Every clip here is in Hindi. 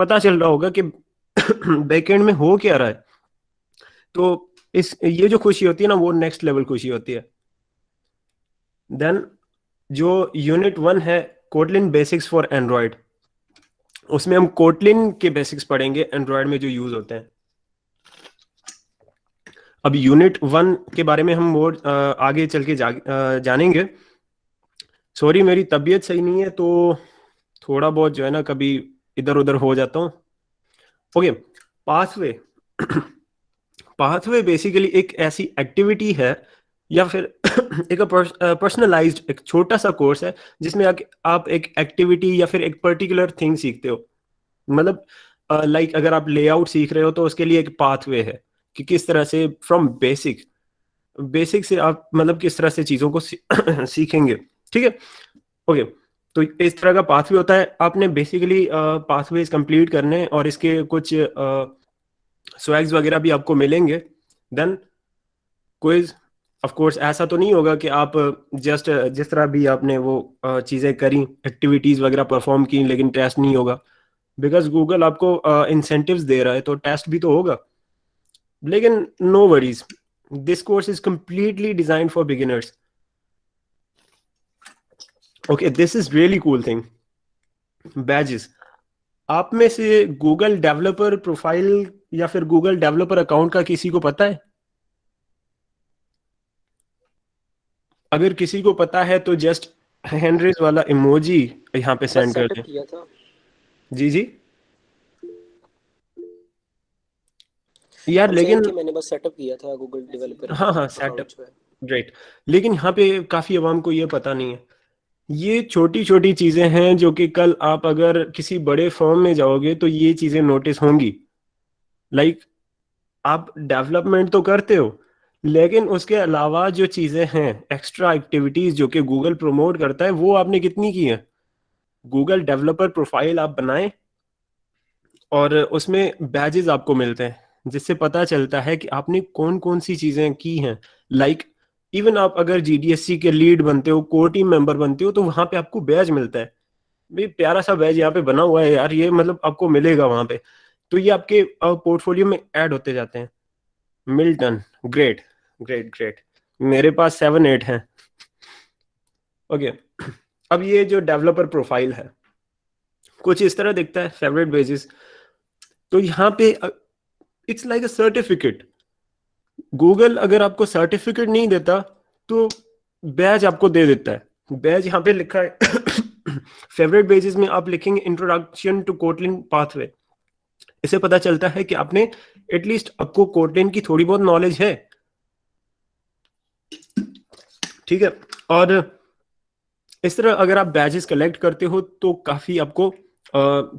पता चल रहा होगा कि बैकएंड में हो क्या रहा है। तो इस ये जो खुशी होती है ना, वो नेक्स्ट लेवल खुशी होती है। देन जो यूनिट 1 है, कोटलिन बेसिक्स फॉर एंड्रॉयड, उसमें हम कोटलिन के बेसिक्स पढ़ेंगे एंड्रॉयड में जो यूज होते हैं। अब यूनिट 1 के बारे में हम और आगे चल के जानेंगे। सॉरी, मेरी तबीयत सही नहीं है, तो थोड़ा बहुत जो है ना कभी इधर उधर हो जाता हूँ। Okay, pathway. पाथवे बेसिकली एक ऐसी एक्टिविटी है, या फिर एक पर्सनलाइज्ड एक छोटा सा कोर्स है, जिसमें आप एक एक्टिविटी या फिर एक पर्टिकुलर थिंग सीखते हो। मतलब लाइक अगर आप लेआउट सीख रहे हो तो उसके लिए एक पाथवे है कि किस तरह से फ्रॉम बेसिक बेसिक से आप मतलब किस तरह से चीजों को सीखेंगे। ठीक है, ओके। तो इस तरह का पाथवे होता है। आपने बेसिकली पाथवेज कंप्लीट करने हैं और इसके कुछ स्वैग्स वगैरह भी आपको मिलेंगे। Then quiz. ऑफ कोर्स ऐसा तो नहीं होगा कि आप जस्ट जिस तरह भी आपने वो चीजें करी, एक्टिविटीज वगैरह परफॉर्म की, लेकिन टेस्ट नहीं होगा। बिकॉज गूगल आपको इंसेंटिव्स दे रहा है, तो टेस्ट भी तो होगा। लेकिन no worries, this course is completely design for beginners. Okay, this is really cool thing, badges. आप में से गूगल डेवलपर प्रोफाइल या फिर गूगल डेवलपर अकाउंट का किसी को पता है? अगर किसी को पता है तो जस्ट हैंड रेज वाला इमोजी यहाँ पे बस सेंड कर सेटअप दें। किया था। जी जी। यार हम सेम लेकिन, कि मैंने बस सेटअप किया था गूगल डेवलपर हाँ हाँ, अकाउंट सेटअप, जो है। ग्रेट। लेकिन यहाँ पे काफी अवाम को ये पता नहीं है। ये छोटी छोटी चीजें हैं जो कि कल आप अगर किसी बड़े फर्म में जाओगे तो ये चीजें नोटिस होंगी। लाइक आप डेवलपमेंट तो करते हो, लेकिन उसके अलावा जो चीजें हैं, एक्स्ट्रा एक्टिविटीज जो कि गूगल प्रमोट करता है, वो आपने कितनी की है? गूगल डेवलपर प्रोफाइल आप बनाएं और उसमें बैजेस आपको मिलते हैं, जिससे पता चलता है कि आपने कौन कौन सी चीजें की हैं। लाइक इवन आप अगर जीडीएससी के लीड बनते हो, कोर टीम मेंबर बनते हो, तो वहां पे आपको बैज मिलता है। भी प्यारा सा बैज यहाँ पे बना हुआ है यार, ये मतलब आपको मिलेगा वहां पे। तो ये आपके पोर्टफोलियो में ऐड होते जाते हैं। Milton, great great great. मेरे पास 7-8 हैं। ओके, अब ये जो डेवलपर प्रोफाइल है, कुछ इस तरह दिखता है, फेवरेट बेसिस। तो यहाँ पे it's like a certificate. Google अगर आपको सर्टिफिकेट नहीं देता तो बैज आपको दे देता है। बैज यहाँ पे लिखा है फेवरेट बेसिस में आप लिखेंगे इंट्रोडक्शन टू कोटलिन पाथवे। इससे पता चलता है कि आपने एटलीस्ट, आपको कोटलिन की थोड़ी बहुत नॉलेज है। ठीक है, और इस तरह अगर आप बैजेस कलेक्ट करते हो तो काफी आपको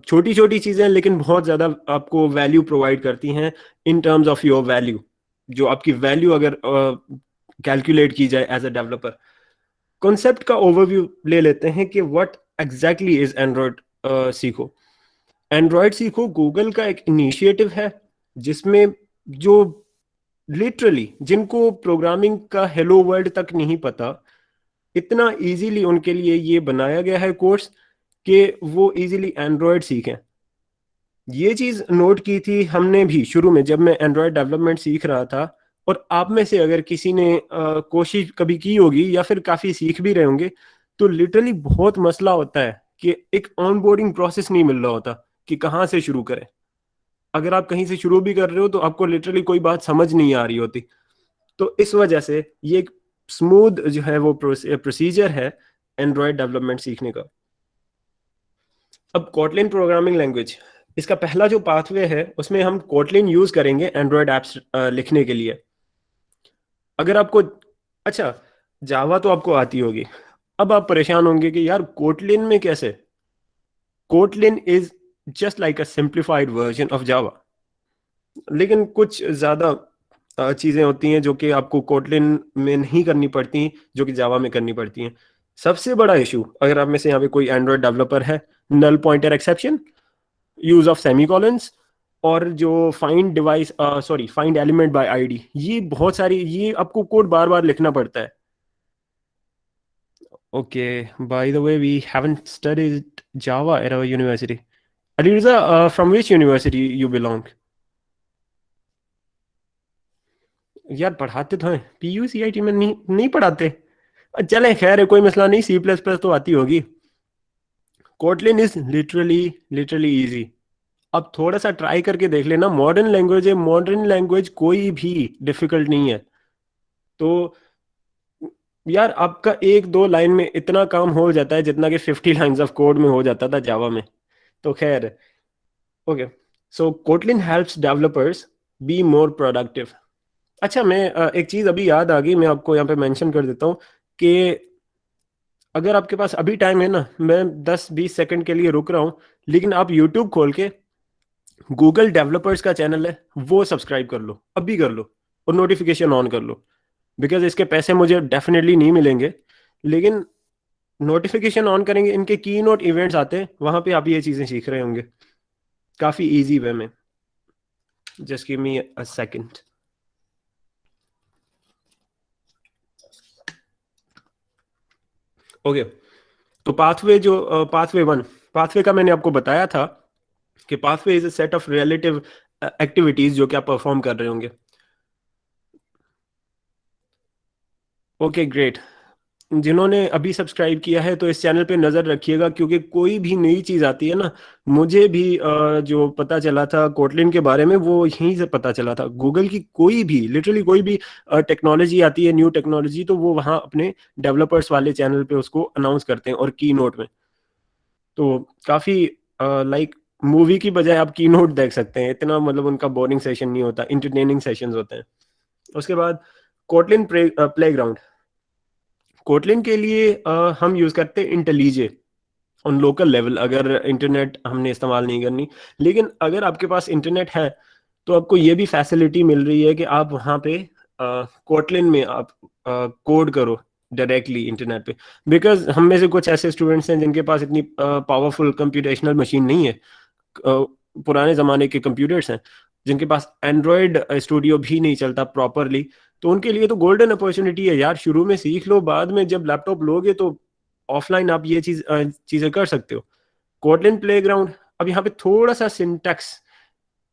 छोटी छोटी चीजें लेकिन बहुत ज्यादा आपको वैल्यू प्रोवाइड करती हैं, in terms of your value. जो आपकी वैल्यू अगर कैलकुलेट की जाए एज अ डेवलपर। कॉन्सेप्ट का ओवरव्यू ले लेते हैं कि व्हाट एग्जैक्टली इज एंड्रॉयड सीखो। एंड्रॉयड सीखो गूगल का एक इनिशिएटिव है, जिसमें जो लिटरली जिनको प्रोग्रामिंग का हेलो वर्ल्ड तक नहीं पता, इतना इजीली उनके लिए ये बनाया गया है कोर्स कि वो इजीली एंड्रॉयड सीखें। ये चीज नोट की थी हमने भी शुरू में, जब मैं एंड्रॉयड डेवलपमेंट सीख रहा था। और आप में से अगर किसी ने कोशिश कभी की होगी या फिर काफी सीख भी रहे होंगे, तो लिटरली बहुत मसला होता है कि एक ऑनबोर्डिंग प्रोसेस नहीं मिल रहा होता कि कहाँ से शुरू करें। अगर आप कहीं से शुरू भी कर रहे हो तो आपको लिटरली कोई बात समझ नहीं आ रही होती। तो इस वजह से ये एक स्मूथ जो है वो प्रोसीजर है एंड्रॉयड डेवलपमेंट सीखने का। अब कोटलिन प्रोग्रामिंग लैंग्वेज, इसका पहला जो पाथवे है उसमें हम कोटलिन यूज करेंगे एंड्रॉयड एप्स लिखने के लिए। अगर आपको, अच्छा, जावा तो आपको आती होगी। अब आप परेशान होंगे कि यार कोटलिन में कैसे? Kotlin is just like a simplified version of Java. लेकिन कुछ ज्यादा चीजें होती हैं जो कि आपको कोटलिन में नहीं करनी पड़ती, जो कि जावा में करनी पड़ती हैं। सबसे बड़ा इशू, अगर आप में से यहाँ पे कोई एंड्रॉयड डेवलपर है, null pointer exception, use of semicolons, और जो find device, sorry, find element by ID, ये बहुत सारी, ये आपको कोड बार बार लिखना पड़ता है। Okay, by the way we haven't studied Java at our university. Alireza, from which university you belong? यार पढ़ाते तो हैं, पीयू सीआईटी में नहीं नहीं पढ़ाते। चले खैर है, कोई मसला नहीं, सी प्लस प्लस तो आती होगी। Kotlin is literally literally easy. अब थोड़ा सा ट्राई करके देख लेना, मॉडर्न लैंग्वेज है, मॉडर्न लैंग्वेज कोई भी डिफिकल्ट नहीं है। तो यार आपका एक दो लाइन में इतना काम हो जाता है जितना कि 50 लाइंस ऑफ कोड में हो जाता था जावा में। तो खैर, okay. So Kotlin helps developers be more productive. अच्छा, मैं एक चीज़ अभी याद आ गई, मैं आपको यहाँ पे मेंशन कर देता हूँ कि अगर आपके पास अभी टाइम है ना, मैं 10-20 सेकंड के लिए रुक रहा हूँ, लेकिन आप यूट्यूब खोल के गूगल डेवलपर्स का चैनल है वो सब्सक्राइब कर लो, अभी कर लो, और नोटिफिकेशन ऑन कर लो। बिकॉज इसके पैसे मुझे डेफिनेटली नहीं मिलेंगे, लेकिन नोटिफिकेशन ऑन करेंगे, इनके की नोट इवेंट्स आते हैं, वहां पे आप ये चीज़ें सीख रहे होंगे काफ़ी इजी वे में। Just give me a second. Okay, तो पाथवे जो पाथवे वन, पाथवे का मैंने आपको बताया था कि pathway is a set of relative activities जो कि आप परफॉर्म कर रहे होंगे। Okay great. जिन्होंने अभी सब्सक्राइब किया है तो इस चैनल पे नज़र रखिएगा, क्योंकि कोई भी नई चीज़ आती है ना, मुझे भी जो पता चला था कोटलिन के बारे में वो यहीं से पता चला था। गूगल की कोई भी, लिटरली कोई भी टेक्नोलॉजी आती है, न्यू टेक्नोलॉजी, तो वो वहाँ अपने डेवलपर्स वाले चैनल पे उसको अनाउंस करते हैं, और की नोट में। तो काफ़ी लाइक मूवी की बजाय आप की नोट देख सकते हैं, इतना मतलब उनका बोरिंग सेशन नहीं होता, इंटरटेनिंग सेशंस होते हैं। उसके बाद कोटलिन प्ले कोटलिन के लिए हम यूज़ करते हैं इंटेलिजे ऑन लोकल लेवल, अगर इंटरनेट हमने इस्तेमाल नहीं करनी। लेकिन अगर आपके पास इंटरनेट है तो आपको ये भी फैसिलिटी मिल रही है कि आप वहाँ पे कोटलिन में आप कोड करो डायरेक्टली इंटरनेट पे। बिकॉज हम में से कुछ ऐसे स्टूडेंट्स हैं जिनके पास इतनी पावरफुल कंप्यूटेशनल मशीन नहीं है, पुराने ज़माने के कंप्यूटर्स हैं जिनके पास एंड्रॉयड स्टूडियो भी नहीं चलता प्रॉपरली। तो उनके लिए तो गोल्डन अपॉर्चुनिटी है यार, शुरू में सीख लो, बाद में जब लैपटॉप लोगे तो ऑफलाइन आप ये चीज़ें कर सकते हो। कोटलिन प्लेग्राउंड, अब यहाँ पे थोड़ा सा सिंटैक्स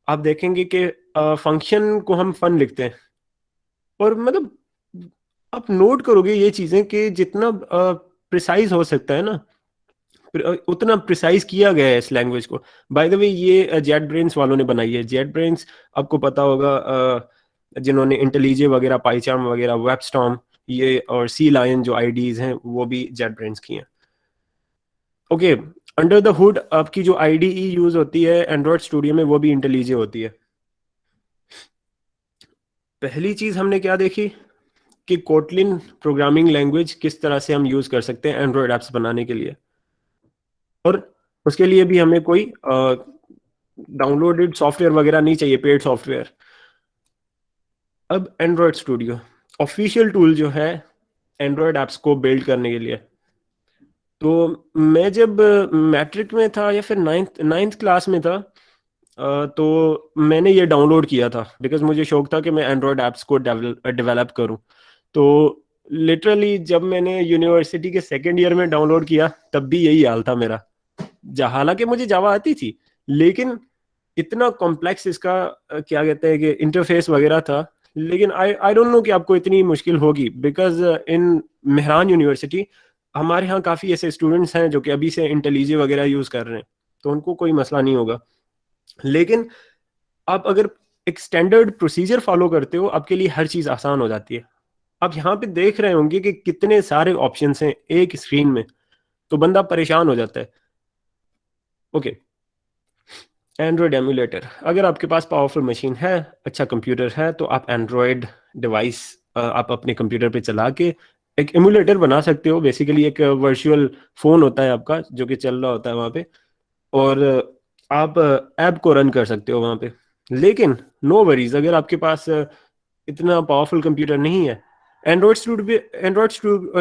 आप देखेंगे कि फंक्शन को हम फन लिखते हैं, और मतलब आप नोट करोगे ये चीज़ें कि जितना प्रिसाइज हो सकता है ना, उतना प्रिसाइज किया गया है इस लैंग्वेज को। बाय द वे ये जेट ब्रेन्स वालों ने बनाई है। जेट ब्रेन्स आपको पता होगा, जिन्होंने इंटेलिजे वगैरह, पाइचार्म वगैरह, वेबस्टॉर्म, ये और सी लायन जो आईडीज हैं वो भी जेट ब्रेन्स की हैं। ओके, अंडर द हुड आपकी जो आईडीई यूज होती है एंड्रॉयड स्टूडियो में वो भी इंटेलिजे होती है। पहली चीज हमने क्या देखी कि कोटलिन प्रोग्रामिंग लैंग्वेज किस तरह से हम यूज कर सकते हैं एंड्रॉयड एप्स बनाने के लिए, और उसके लिए भी हमें कोई डाउनलोडेड सॉफ्टवेयर वगैरह नहीं चाहिए, पेड सॉफ्टवेयर। अब एंड्रॉयड स्टूडियो ऑफिशियल टूल जो है एंड्रॉयड ऐप्स को बिल्ड करने के लिए। तो मैं जब मैट्रिक में था या फिर नाइन्थ नाइन्थ क्लास में था, तो मैंने ये डाउनलोड किया था बिकॉज मुझे शौक था कि मैं एंड्रॉयड ऐप्स को डेवलप करूं। तो लिटरली जब मैंने यूनिवर्सिटी के सेकेंड ईयर में डाउनलोड किया तब भी यही हाल था मेरा। हालांकि मुझे जावा आती थी, लेकिन इतना कॉम्प्लेक्स इसका क्या कहते हैं कि इंटरफेस वगैरह था। लेकिन आई आई डोंट नो कि आपको इतनी मुश्किल होगी, बिकॉज इन मेहरान यूनिवर्सिटी हमारे यहाँ काफ़ी ऐसे स्टूडेंट्स हैं जो कि अभी से इंटेलिजे वगैरह यूज़ कर रहे हैं, तो उनको कोई मसला नहीं होगा। लेकिन आप अगर एक स्टैंडर्ड प्रोसीजर फॉलो करते हो, आपके लिए हर चीज़ आसान हो जाती है। आप यहाँ पे देख रहे होंगे कि कितने सारे ऑप्शंस हैं एक स्क्रीन में, तो बंदा परेशान हो जाता है। ओके, एंड्रॉयड एमुलेटर, अगर आपके पास पावरफुल मशीन है, अच्छा कंप्यूटर है, तो आप एंड्रॉयड डिवाइस आप अपने कंप्यूटर पे चला के एक एमुलेटर बना सकते हो। बेसिकली एक वर्चुअल फोन होता है आपका जो कि चल रहा होता है वहाँ पे, और आप ऐप को रन कर सकते हो वहाँ पे। लेकिन नो वरीज, अगर आपके पास इतना पावरफुल कंप्यूटर नहीं है, एंड्रॉयड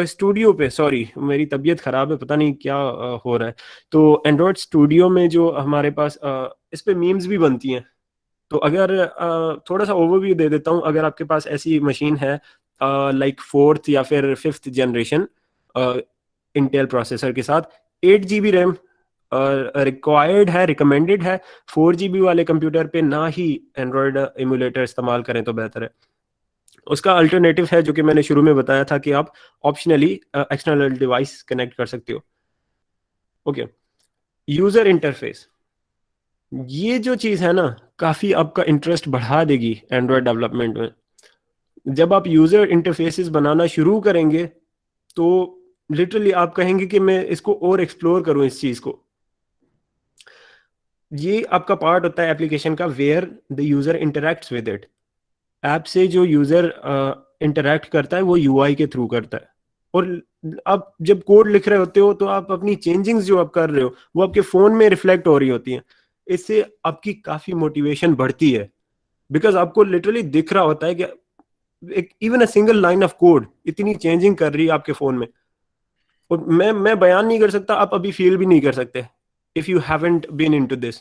स्टूडियो पे, सॉरी मेरी तबीयत ख़राब है, पता नहीं क्या हो रहा है। तो एंड्रॉयड स्टूडियो में जो हमारे पास इस पे मीम्स भी बनती हैं। तो अगर थोड़ा सा ओवरव्यू दे देता हूँ, अगर आपके पास ऐसी मशीन है लाइक फोर्थ या फिर फिफ्थ जनरेशन इंटेल प्रोसेसर के साथ, 8 GB रैम, रिक्वायर्ड है, रिकमेंडेड है 4 GB वाले कंप्यूटर पे ना ही एंड्रॉयड एमुलेटर इस्तेमाल करें तो बेहतर है। उसका अल्टरनेटिव है जो कि मैंने शुरू में बताया था कि आप ऑप्शनली एक्सटर्नल डिवाइस कनेक्ट कर सकते हो। ओके, यूजर इंटरफेस, ये जो चीज़ है ना काफ़ी आपका इंटरेस्ट बढ़ा देगी एंड्रॉयड डेवलपमेंट में। जब आप यूज़र इंटरफेसेस बनाना शुरू करेंगे तो लिटरली आप कहेंगे कि मैं इसको और एक्सप्लोर करूं इस चीज़ को। ये आपका पार्ट होता है एप्लीकेशन का where the user interacts with it. App से जो यूज़र इंटरेक्ट करता है वो यूआई के थ्रू करता है। और आप जब कोड लिख रहे होते हो तो आप अपनी चेंजिंग्स जो आप कर रहे हो वो आपके फ़ोन में रिफ्लेक्ट हो रही होती हैं। इससे आपकी काफ़ी मोटिवेशन बढ़ती है, बिकॉज आपको लिटरली दिख रहा होता है कि एक even a single line of code इतनी चेंजिंग कर रही है आपके फ़ोन में। और मैं बयान नहीं कर सकता, आप अभी फील भी नहीं कर सकते if you haven't been into this,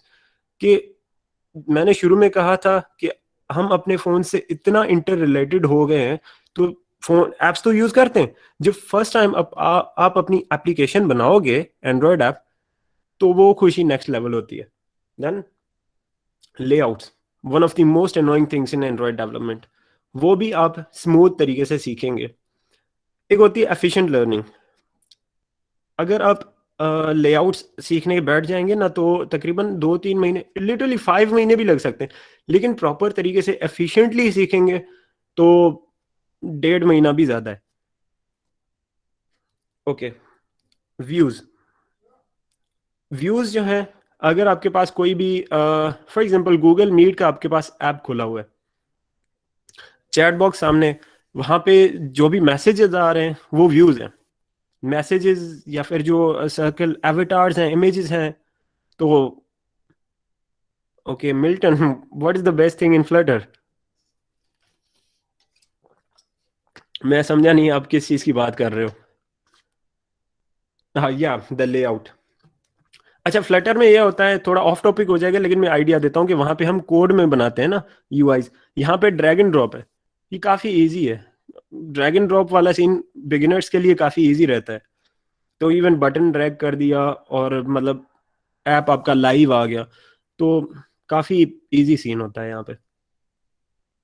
कि मैंने शुरू में कहा था कि हम अपने फ़ोन से इतना इंटर रिलेटेड हो गए हैं, तो फ़ोन ऐप्स तो यूज़ करते हैं। जब फर्स्ट टाइम आप अपनी एप्लीकेशन बनाओगे एंड्रॉयड ऐप, तो वो खुशी नेक्स्ट लेवल होती है। Then layouts, one of the most annoying things in Android development, वो भी आप स्मूथ तरीके से सीखेंगे। एक होती है एफिशिएंट लर्निंग। अगर आप लेआउट्स सीखने बैठ जाएंगे ना तो तकरीबन 2-3 महीने, लिटरली 5 महीने भी लग सकते हैं, लेकिन प्रॉपर तरीके से एफिशिएंटली सीखेंगे तो 1.5 महीना भी ज़्यादा है। ओके, व्यूज़, व्यूज़ जो है, अगर आपके पास कोई भी फॉर एग्जांपल गूगल मीट का आपके पास ऐप खुला हुआ है, चैट बॉक्स सामने, वहाँ पे जो भी मैसेजेस आ रहे हैं वो व्यूज़ हैं। मैसेजेस या फिर जो सर्कल एवेटार्स हैं, इमेजेस हैं, तो okay Milton, what is the best thing in Flutter? मैं समझा नहीं आप किस चीज़ की बात कर रहे हो। हाँ, या द लेआउट। अच्छा, फ्लटर में ये होता है, थोड़ा ऑफ टॉपिक हो जाएगा लेकिन मैं आइडिया देता हूँ कि वहाँ पे हम कोड में बनाते हैं ना यूआईज, यहाँ पे ड्रैग एंड ड्रॉप है। ये काफ़ी इजी है। ड्रैग एंड ड्रॉप वाला सीन बिगिनर्स के लिए काफ़ी इजी रहता है। तो इवन बटन ड्रैग कर दिया और मतलब ऐप आपका लाइव आ गया, तो काफ़ी इजी सीन होता है यहाँ पे।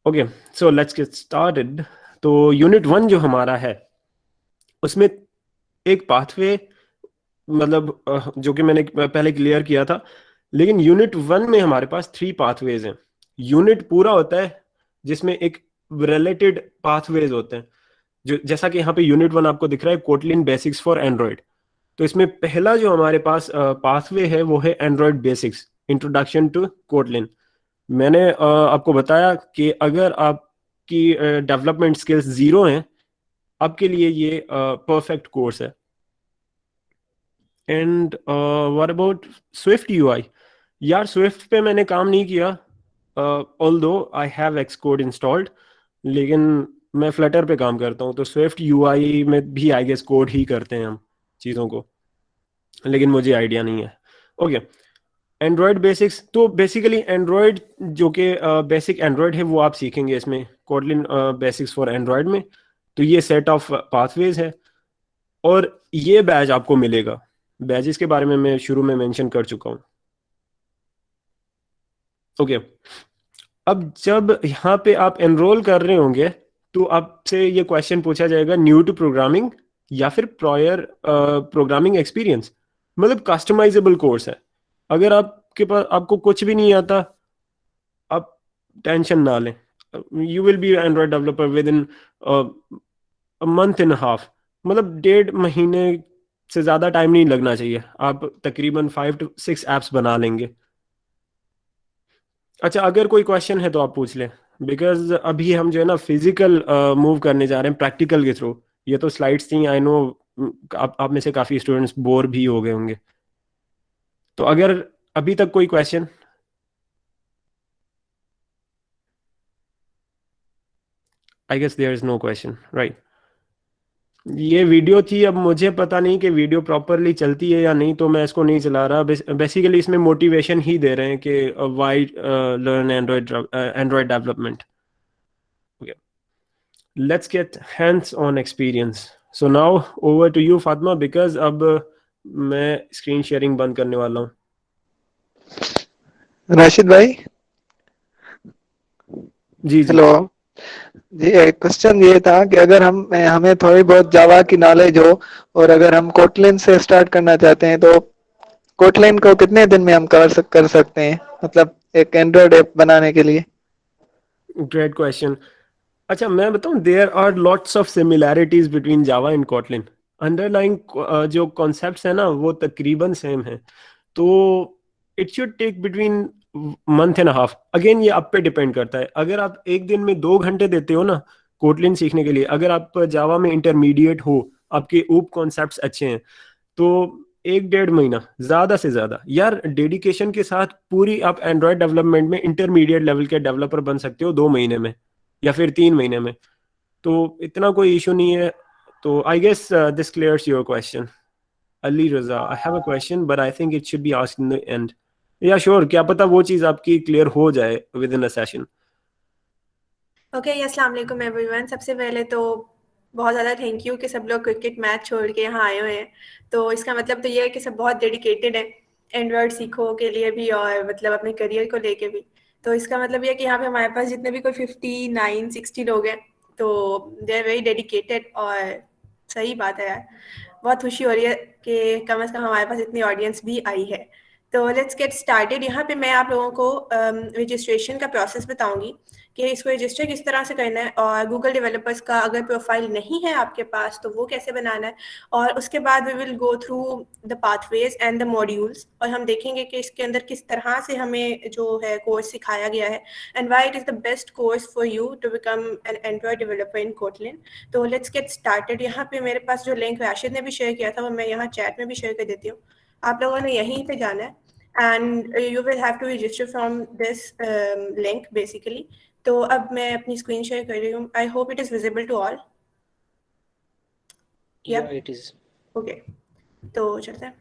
Okay, so let's get started. तो यूनिट 1 जो हमारा है उसमें एक पाथवे, मतलब जो कि मैंने पहले क्लियर किया था, लेकिन यूनिट 1 में हमारे पास 3 पाथवेज हैं। यूनिट पूरा होता है जिसमें एक रिलेटेड पाथवेज होते हैं, जो जैसा कि यहाँ पे यूनिट 1 आपको दिख रहा है, कोटलिन बेसिक्स फॉर एंड्रॉयड। तो इसमें पहला जो हमारे पास पाथवे है वो है Android basics, introduction to Kotlin. मैंने आपको बताया कि अगर आपकी डेवलपमेंट स्किल्स ज़ीरो हैं, आपके लिए ये परफेक्ट कोर्स है। And what about Swift UI? यार स्विफ्ट पे मैंने काम नहीं किया, although I have Xcode installed, लेकिन मैं फ्लटर पे काम करता हूँ, तो स्विफ्ट यूआई में भी आई गेस कोड ही करते हैं हम चीज़ों को, लेकिन मुझे आइडिया नहीं है। ओके, एंड्रॉयड बेसिक्स, तो बेसिकली एंड्रॉयड जो कि बेसिक एंड्रॉयड है वो आप सीखेंगे इसमें, कोटलिन बेसिक्स फॉर एंड्रॉयड में। तो ये सेट ऑफ पाथवेज है और ये बैच आपको मिलेगा। बैचेस के बारे में मैं शुरू में मेंशन कर चुका हूँ। ओके, अब जब यहाँ पे आप एनरोल कर रहे होंगे तो आपसे ये क्वेश्चन पूछा जाएगा, न्यू टू प्रोग्रामिंग या फिर प्रायर प्रोग्रामिंग एक्सपीरियंस, मतलब कस्टमाइजेबल कोर्स है। अगर आपके पास आपको कुछ भी नहीं आता, आप टेंशन ना लें, you will B Android developer with in month and half, मतलब 1.5 महीने से ज़्यादा टाइम नहीं लगना चाहिए, आप तकरीबन 5 to 6 एप्स बना लेंगे। अच्छा, अगर कोई क्वेश्चन है तो आप पूछ लें, बिकॉज अभी हम जो है ना फिजिकल मूव करने जा रहे हैं प्रैक्टिकल के थ्रू। ये तो स्लाइड्स थी, आई नो आप में से काफ़ी स्टूडेंट्स बोर भी हो गए होंगे, तो अगर अभी तक कोई question, I guess there is no question, right. ये वीडियो थी, अब मुझे पता नहीं कि वीडियो प्रॉपरली चलती है या नहीं, तो मैं इसको नहीं चला रहा। बेसिकली इसमें मोटिवेशन ही दे रहे हैं कि why learn Android development. Let's get hands on experience. So now over to you Fatima, because अब मैं स्क्रीन शेयरिंग बंद करने वाला हूँ। राशिद भाई, जी जी। हेलो। जी, एक क्वेश्चन ये था कि अगर हम हमें थोड़ी बहुत जावा की नॉलेज हो और अगर हम कोटलिन से स्टार्ट करना चाहते हैं तो कोटलिन को कितने दिन में हम कर सकते हैं, मतलब एक एंड्रॉयड ऐप बनाने के लिए? Great question. अच्छा मैं बताऊं, there are lots of similarities between Java and Kotlin. Underlying जो कॉन्सेप्ट्स है ना वो तकरीबन सेम है। तो it should take between month and half. Again ये आप पे डिपेंड करता है। अगर आप एक दिन में 2 घंटे देते हो ना कोटलिन सीखने के लिए, अगर आप जावा में इंटरमीडिएट हो, आपके ऊप कॉन्सेप्ट्स अच्छे हैं, तो 1 डेढ़ महीना ज्यादा से ज्यादा यार डेडिकेशन के साथ पूरी आप एंड्रॉयड डेवलपमेंट में इंटरमीडिएट लेवल के डेवलपर बन सकते हो 2 महीने में या फिर 3 महीने में। तो इतना कोई इशू नहीं है। तो I guess this clears your question. Ali Raza, I have a question but I think it should be asked in the end. Yeah sure, क्या पता वो चीज आपकी क्लियर हो जाए within a session. Okay, अस्सलाम वालेकुम एवरीवन। सबसे पहले तो बहुत ज़्यादा थैंक यू कि सब लोग क्रिकेट मैच छोड़ के यहाँ आए हुए हैं। तो इसका मतलब तो ये है कि सब बहुत डेडिकेटेड है एंड्रॉयड सीखो के लिए भी और मतलब अपने करियर को लेके भी। तो इसका मतलब ये है कि यहाँ पे हमारे पास जितने भी कोई 59-60 लोग हैं, तो दे आर वेरी डेडिकेटेड। और सही बात है यार, बहुत खुशी हो रही है कि कम से कम हमारे पास इतनी ऑडियंस भी आई है। तो लेट्स गेट स्टार्टेड। यहाँ पे मैं आप लोगों को रजिस्ट्रेशन का प्रोसेस बताऊंगी कि इसको रजिस्टर किस तरह से करना है, और गूगल डेवलपर्स का अगर प्रोफाइल नहीं है आपके पास तो वो कैसे बनाना है। और उसके बाद we will go through the pathways and the modules, और हम देखेंगे कि इसके अंदर किस तरह से हमें जो है कोर्स सिखाया गया है and why it is the best course for you to become an Android developer in Kotlin. तो लेट्स गेट स्टार्टेड। यहाँ पे मेरे पास जो लिंक राशिद ने भी शेयर किया था वो मैं यहाँ चैट में भी शेयर कर देती हूँ। आप लोगों ने यहीं पे जाना है and you will have to register from this link basically. तो अब मैं अपनी स्क्रीन शेयर कर रही हूँ। I hope it is visible to all. Yeah it is. Okay, तो चलते हैं।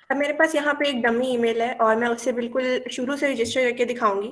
अब मेरे पास यहाँ पे एक डमी ईमेल है और मैं उससे बिल्कुल शुरू से रजिस्टर करके दिखाऊंगी,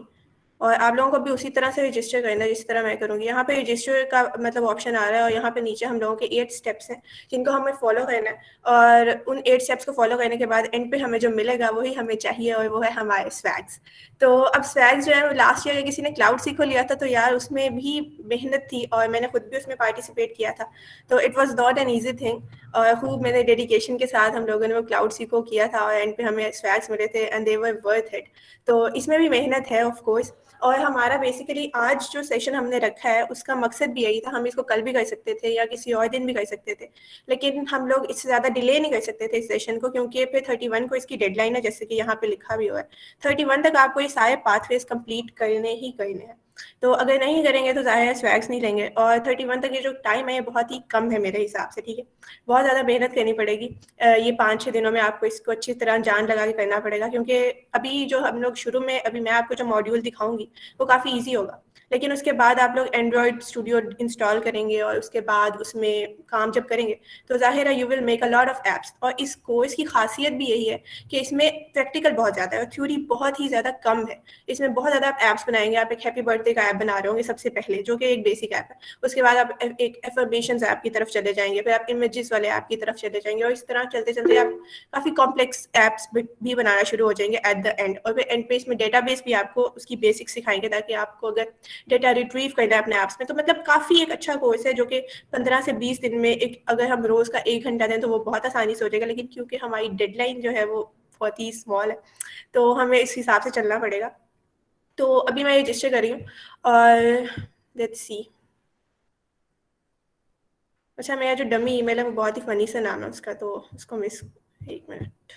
और आप लोगों को भी उसी तरह से रजिस्टर करना है जिस तरह मैं करूँगी। यहाँ पे रजिस्टर का मतलब ऑप्शन आ रहा है और यहाँ पे नीचे हम लोगों के 8 स्टेप्स हैं जिनको हमें फॉलो करना है, और उन 8 स्टेप्स को फॉलो करने के बाद एंड पे हमें जो मिलेगा वही हमें चाहिए, और वो है हमारे स्वैग्स। तो अब स्वैग्स जो है लास्ट ईयर किसी ने क्लाउड सीखो लिया था, तो यार उसमें भी मेहनत थी और मैंने खुद भी उसमें पार्टिसिपेट किया था। तो it was not an easy thing, और खूब मैंने डेडिकेशन के साथ हम लोगों ने वो क्लाउड सीखो किया था और एंड पे हमें स्वैग्स मिले थे and they were worth it. तो इसमें भी मेहनत है ऑफ कोर्स। और हमारा बेसिकली आज जो सेशन हमने रखा है उसका मकसद भी यही था। हम इसको कल भी कर सकते थे या किसी और दिन भी कर सकते थे, लेकिन हम लोग इससे ज़्यादा डिले नहीं कर सकते थे इस सेशन को, क्योंकि फिर 31 को इसकी डेडलाइन है, जैसे कि यहाँ पे लिखा भी हुआ है 31 तक आपको ये सारे पाथवेज कंप्लीट करने ही करने हैं। तो अगर नहीं करेंगे तो ज़ाहिर है स्वैग्स नहीं लेंगे, और 31 तक ये जो टाइम है ये बहुत ही कम है मेरे हिसाब से, ठीक है। बहुत ज़्यादा मेहनत करनी पड़ेगी। ये 5-6 दिनों में आपको इसको अच्छी तरह जान लगा के करना पड़ेगा, क्योंकि अभी जो हम लोग शुरू में अभी मैं आपको जो मॉड्यूल दिखाऊंगी वो काफ़ी ईजी होगा, लेकिन उसके बाद आप लोग एंड्रॉयड स्टूडियो इंस्टॉल करेंगे और उसके बाद उसमें काम जब करेंगे तो जाहिर है you will make a lot of apps. और इस कोर्स की खासियत भी यही है कि इसमें प्रैक्टिकल बहुत ज़्यादा है और थ्योरी बहुत ही ज़्यादा कम है। इसमें बहुत ज़्यादा आप ऐप्स बनाएंगे। आप एक हैप्पी बर्थडे का ऐप बना रहे होंगे सबसे पहले, जो कि एक बेसिक ऐप है। उसके बाद आप एक एफर्मेशंस ऐप की तरफ चले जाएंगे, फिर आप इमेजेस वाले ऐप की तरफ चले जाएंगे, और इस तरह चलते चलते आप काफ़ी कॉम्प्लेक्स ऐप्स भी बनाना शुरू हो जाएंगे एट द एंड। और फिर एंड पे इसमें डेटाबेस भी आपको उसकी बेसिक सिखाएंगे, ताकि आपको अगर डेटा रिट्रीव करना है अपने ऐप्स में तो मतलब काफ़ी एक अच्छा कोर्स है, जो कि 15 से 20 दिन में एक अगर हम रोज़ का 1 घंटा दें तो वो बहुत आसानी से हो जाएगा। लेकिन क्योंकि हमारी डेडलाइन जो है वो बहुत ही स्मॉल है, तो हमें इस हिसाब से चलना पड़ेगा। तो अभी मैं रजिस्टर कर रही हूँ और लेट्स सी। अच्छा, मेरा जो डमी ईमेल है वो बहुत ही फनी सा नाम है उसका, तो उसको मिस, 1 मिनट।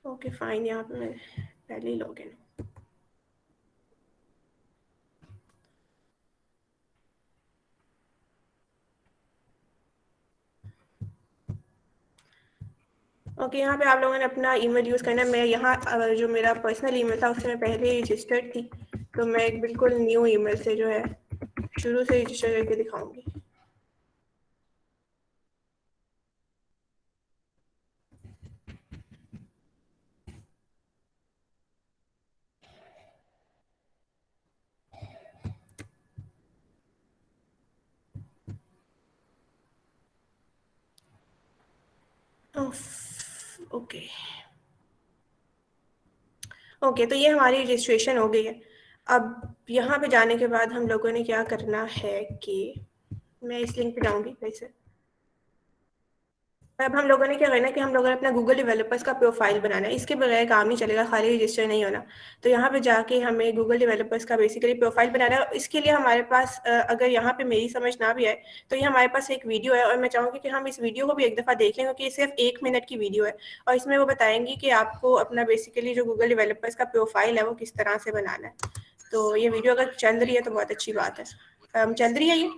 ओके फाइन, यहाँ पे मैं पहले ही लॉग इन। ओके, यहाँ पे आप लोगों ने अपना ईमेल यूज़ करना है। मैं यहाँ जो मेरा पर्सनल ईमेल था उससे मैं पहले ही रजिस्टर्ड थी, तो मैं एक बिल्कुल न्यू ईमेल से जो है शुरू से रजिस्टर करके दिखाऊंगी। ओके ओके, तो ये हमारी रजिस्ट्रेशन हो गई है। अब यहाँ पे जाने के बाद हम लोगों ने क्या करना है कि मैं इस लिंक पे जाऊँगी फिर से। अब हम लोगों ने क्या करना है कि हम लोगों ने अपना गूगल डेवलपर्स का प्रोफाइल बनाना है। इसके बगैर काम नहीं चलेगा, खाली रजिस्टर नहीं होना। तो यहाँ पे जाके हमें गूगल डेवलपर्स का बेसिकली प्रोफाइल बनाना है। इसके लिए हमारे पास अगर यहाँ पे मेरी समझ ना भी आए तो ये हमारे पास एक वीडियो है और मैं चाहूँगी कि हम इस वीडियो को भी एक दफ़ा देख लें, क्योंकि ये सिर्फ 1 मिनट की वीडियो है और इसमें वो बताएंगी कि आपको अपना बेसिकली जो गूगल डेवलपर्स का प्रोफाइल है वो किस तरह से बनाना है। तो ये वीडियो अगर चल रही है तो बहुत अच्छी बात है। चल रही है ये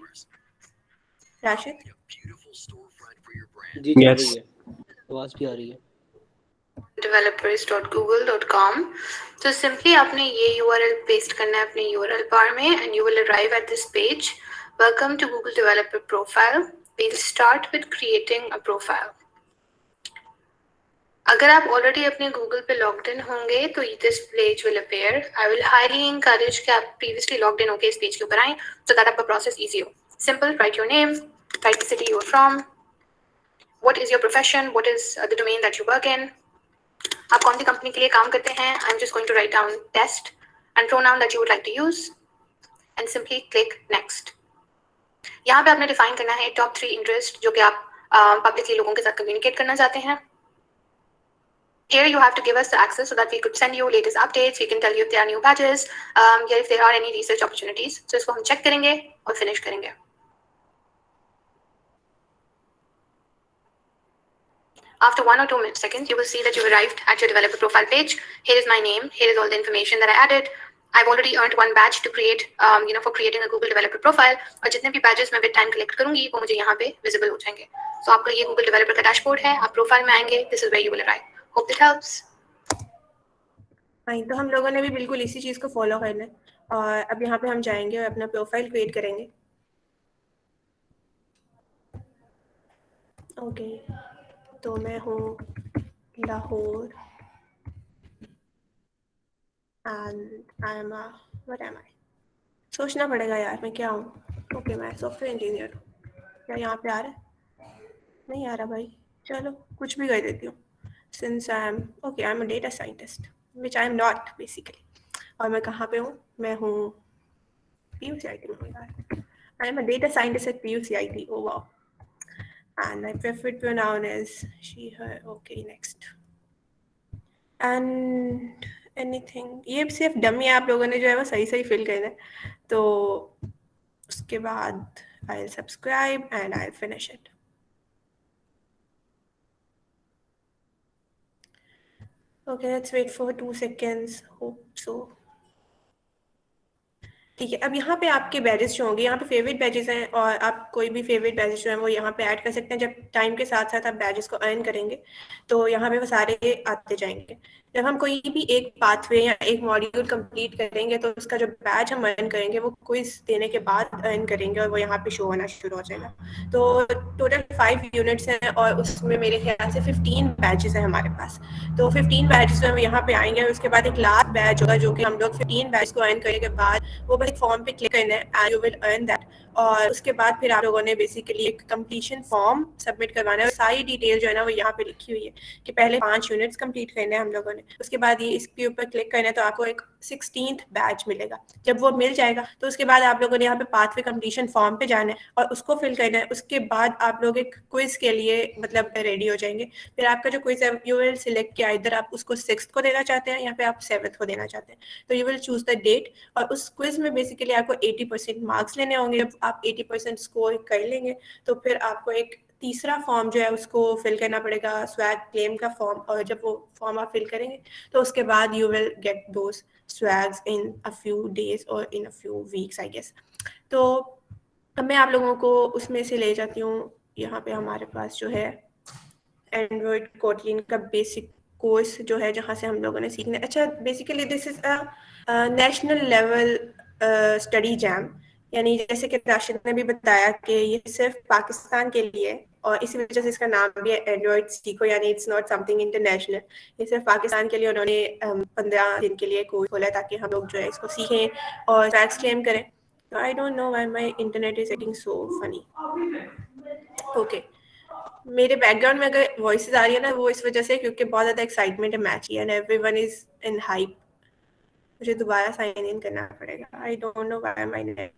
राशिद? जी चल Yes. रही है, आवाज भी आ रही है। developers.google.com। तो सिंपली आपने ये URL पेस्ट करना है अपने URL बार में and you will arrive at this page. Welcome to Google Developer Profile. We'll start with creating a profile. अगर आप ऑलरेडी अपने गूगल पे लॉग्ड इन होंगे तो this page will appear. I will highly encourage कि आप प्रीवियसली लॉग्ड इन होके इस पेज के ऊपर आएं सो दैट आपका प्रोसेस इजी हो। Simple, write your name, write the city you are from, what is your profession, what is the domain that you work in, आप कौन सी कंपनी के लिए काम करते हैं। I am just going to write down test and pronoun that you would like to use and simply click next. यहाँ पे आपने डिफाइन करना है टॉप 3 इंटरेस्ट जो कि आप पब्लिकली लोगों के साथ कम्युनिकेट करना चाहते हैं। Here you have to give us the access so that we could send you latest updates. We can tell you if there are new badges, if there are any research opportunities. So इसको हम check करेंगे और finish करेंगे। After 1 or 2 seconds, you will see that you've arrived at your developer profile page. Here is my name. Here is all the information that I added. I've already earned 1 badge to create, for creating a Google developer profile. और जितने भी badges मैं with time collect करूँगी वो मुझे यहाँ पे visible हो जाएंगे। So आपका ये Google developer का dashboard है। आप profile में आएंगे। This is where you will arrive. Hope it helps. हाँ, तो हम लोगों ने भी बिल्कुल इसी चीज़ को फॉलो करना है और अब यहाँ पे हम जाएंगे और अपना प्रोफाइल क्रिएट करेंगे। ओके, तो मैं हूँ Lahore and I am what am I, सोचना पड़ेगा यार मैं क्या हूँ। ओके, मैं सॉफ्टवेयर इंजीनियर हूँ। क्या यहाँ पे आ रहा है? नहीं आ रहा भाई, चलो कुछ भी कर देती हूँ। Since I am okay, I am a data scientist which I am not basically. और मैं कहाँ पे हूँ? मैं हूँ PUCIT में हूँ यार। I am a data scientist at PUCIT। Oh wow. and my preferred pronoun is she, her. Okay, next. And anything, ये सिर्फ डमी आप लोगों ने जो है वो सही सही फिल करना है। तो उसके बाद I'll subscribe and I'll finish it. Okay, let's wait for 2 seconds. Hope so. ठीक है, अब यहाँ पे आपके बैजेस जो होंगे, यहाँ पे फेवरेट बैजेस हैं और आप कोई भी फेवरेट बैजेस जो हैं वो यहाँ पे ऐड कर सकते हैं। जब टाइम के साथ साथ आप बैजेस को अर्न करेंगे तो यहाँ पे वो सारे आते जाएंगे। जब हम कोई भी एक पाथवे या एक मॉड्यूल कंप्लीट करेंगे तो उसका जो बैज हम अर्न करेंगे वो क्विज देने के बाद अर्न करेंगे और वो यहाँ पे शो होना शुरू हो जाएगा। तो टोटल 5 यूनिट्स हैं और उसमें मेरे ख्याल से 15 बैजेस हैं हमारे पास। तो 15 बैजेस जो है यहाँ पे आएंगे और उसके बाद एक लास्ट बैच होगा जो कि हम लोग 15 बैच को अर्न करने के बाद वो बस एक फॉर्म पे क्लिक करना है and you will earn that. और उसके बाद फिर आप लोगों ने बेसिकली एक कंप्लीशन फॉर्म सबमिट करवाना है और सारी डिटेल जो है ना वो यहाँ पे लिखी हुई है कि पहले 5 यूनिट्स कंप्लीट करने हैं हम लोगों ने। उसके बाद ये इसके ऊपर क्लिक करना है तो आपको एक 16th बैच मिलेगा। जब वो मिल जाएगा तो उसके बाद आप लोगों ने यहाँ पे पाथवे कंप्लीशन फॉर्म पे जाना है और उसको फिल करना है। उसके बाद आप लोग एक क्विज के लिए मतलब रेडी हो जाएंगे। फिर आपका जो क्विज है यू विल सिलेक्ट किया, इधर आप उसको 6th को देना चाहते हैं या फिर आप 7th को देना चाहते हैं। तो you will choose the date और उस क्विज में बेसिकली आपको 80% मार्क्स लेने होंगे। जब आप 80% स्कोर कर लेंगे तो फिर आपको एक तीसरा फॉर्म जो है उसको फिल करना पड़ेगा, स्वैग क्लेम का फॉर्म। और जब वो फॉर्म आप फिल करेंगे तो उसके बाद you will get those swags in a few days और in a few weeks I guess. तो अब मैं आप लोगों को उसमें से ले जाती हूँ। यहाँ पे हमारे पास जो है एंड्रॉयड कोटलिन का बेसिक कोर्स जो है जहाँ से हम लोगों ने सीखना है। अच्छा, basically this is a national level study jam, यानी जैसे कि राशिद ने भी बताया कि ये सिर्फ पाकिस्तान के लिए है और इसी वजह से इसका नाम भी है एंड्रॉयड सीखो, यानी इट्स नॉट समथिंग इंटरनेशनल। ये सिर्फ पाकिस्तान के लिए उन्होंने 15 दिन के लिए कोर्स खोला ताकि हम लोग जो है इसको सीखें और टैक्स क्लेम करें। तो आई don't know why my internet is getting so funny. Okay, मेरे बैकग्राउंड में अगर वॉइसेस आ रही है ना, वो इस वजह से क्योंकि बहुत ज़्यादा एक्साइटमेंट है मैच की and everyone is in hype. मुझे दोबारा साइन इन करना पड़ेगा। I don't know why my net.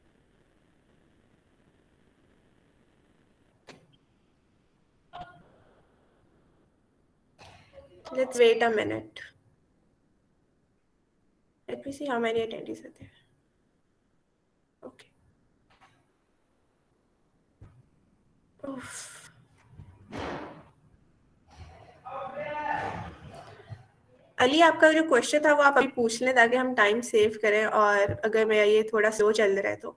Let's wait a minute. Let me see how many attendees are there. Okay. Oof. Ali, आपका जो क्वेश्चन था वो आप अभी पूछ लें ताकि हम टाइम सेव करें, और अगर मेरा ये थोड़ा स्लो चल रहा है तो।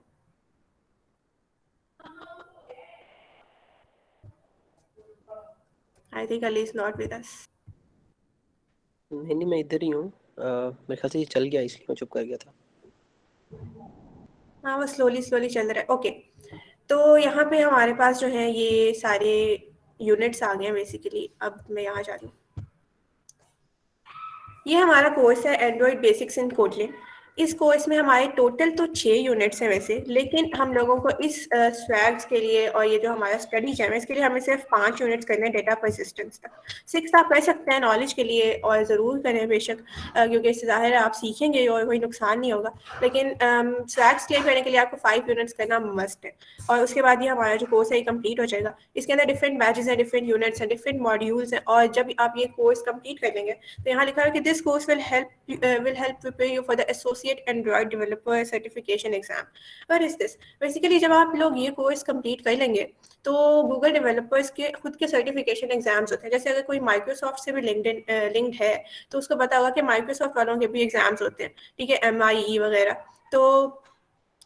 I think Ali is not with us. नहीं मैं इधर ही हूँ। मेरे ख्याल से ये चल गया इसलिए मैं चुप कर गया था। हाँ, वो स्लोली स्लोली चल रहा है। ओके, तो यहाँ पे हमारे पास जो है ये सारे यूनिट्स आ गए हैं बेसिकली। अब मैं यहाँ जा रही हूँ। ये हमारा कोर्स है एंड्रॉइड बेसिक्स इन कोटलिन। इस कोर्स में हमारे टोटल तो 6 यूनिट्स हैं वैसे, लेकिन हम लोगों को इस स्वैग्स के लिए और ये जो हमारा स्टडी जैम है इसके लिए हमें सिर्फ 5 यूनिट्स करने हैं डेटा परसिस्टेंस तक। 6 आप कर सकते हैं नॉलेज के लिए और ज़रूर करें बेशक, क्योंकि इससे ज़ाहिर है आप सीखेंगे और कोई नुकसान नहीं होगा। लेकिन स्वैग्स क्लियर करने के लिए आपको 5 यूनिट्स करना मस्ट है, और उसके बाद ये हमारा जो कोर्स है ये कंप्लीट हो जाएगा। इसके अंदर डिफरेंट बैचेस हैं, डिफरेंट यूनिट्स हैं, डिफरेंट मॉड्यूल्स हैं, और जब आप ये कोर्स कंप्लीट कर लेंगे तो यहाँ लिखा है कि this course will help prepare you for the associate Android developer certification exam. What is this? Basically जब आप लोग ये कोर्स कंप्लीट कर लेंगे तो गूगल डेवलपर्स के खुद के सर्टिफिकेशन एग्जाम्स होते हैं। जैसे अगर कोई माइक्रोसॉफ्ट से भी लिंक्ड है तो उसको पता होगा कि माइक्रोसॉफ्ट वालों के भी एग्जाम्स होते हैं, ठीक है, MIE वगैरह। तो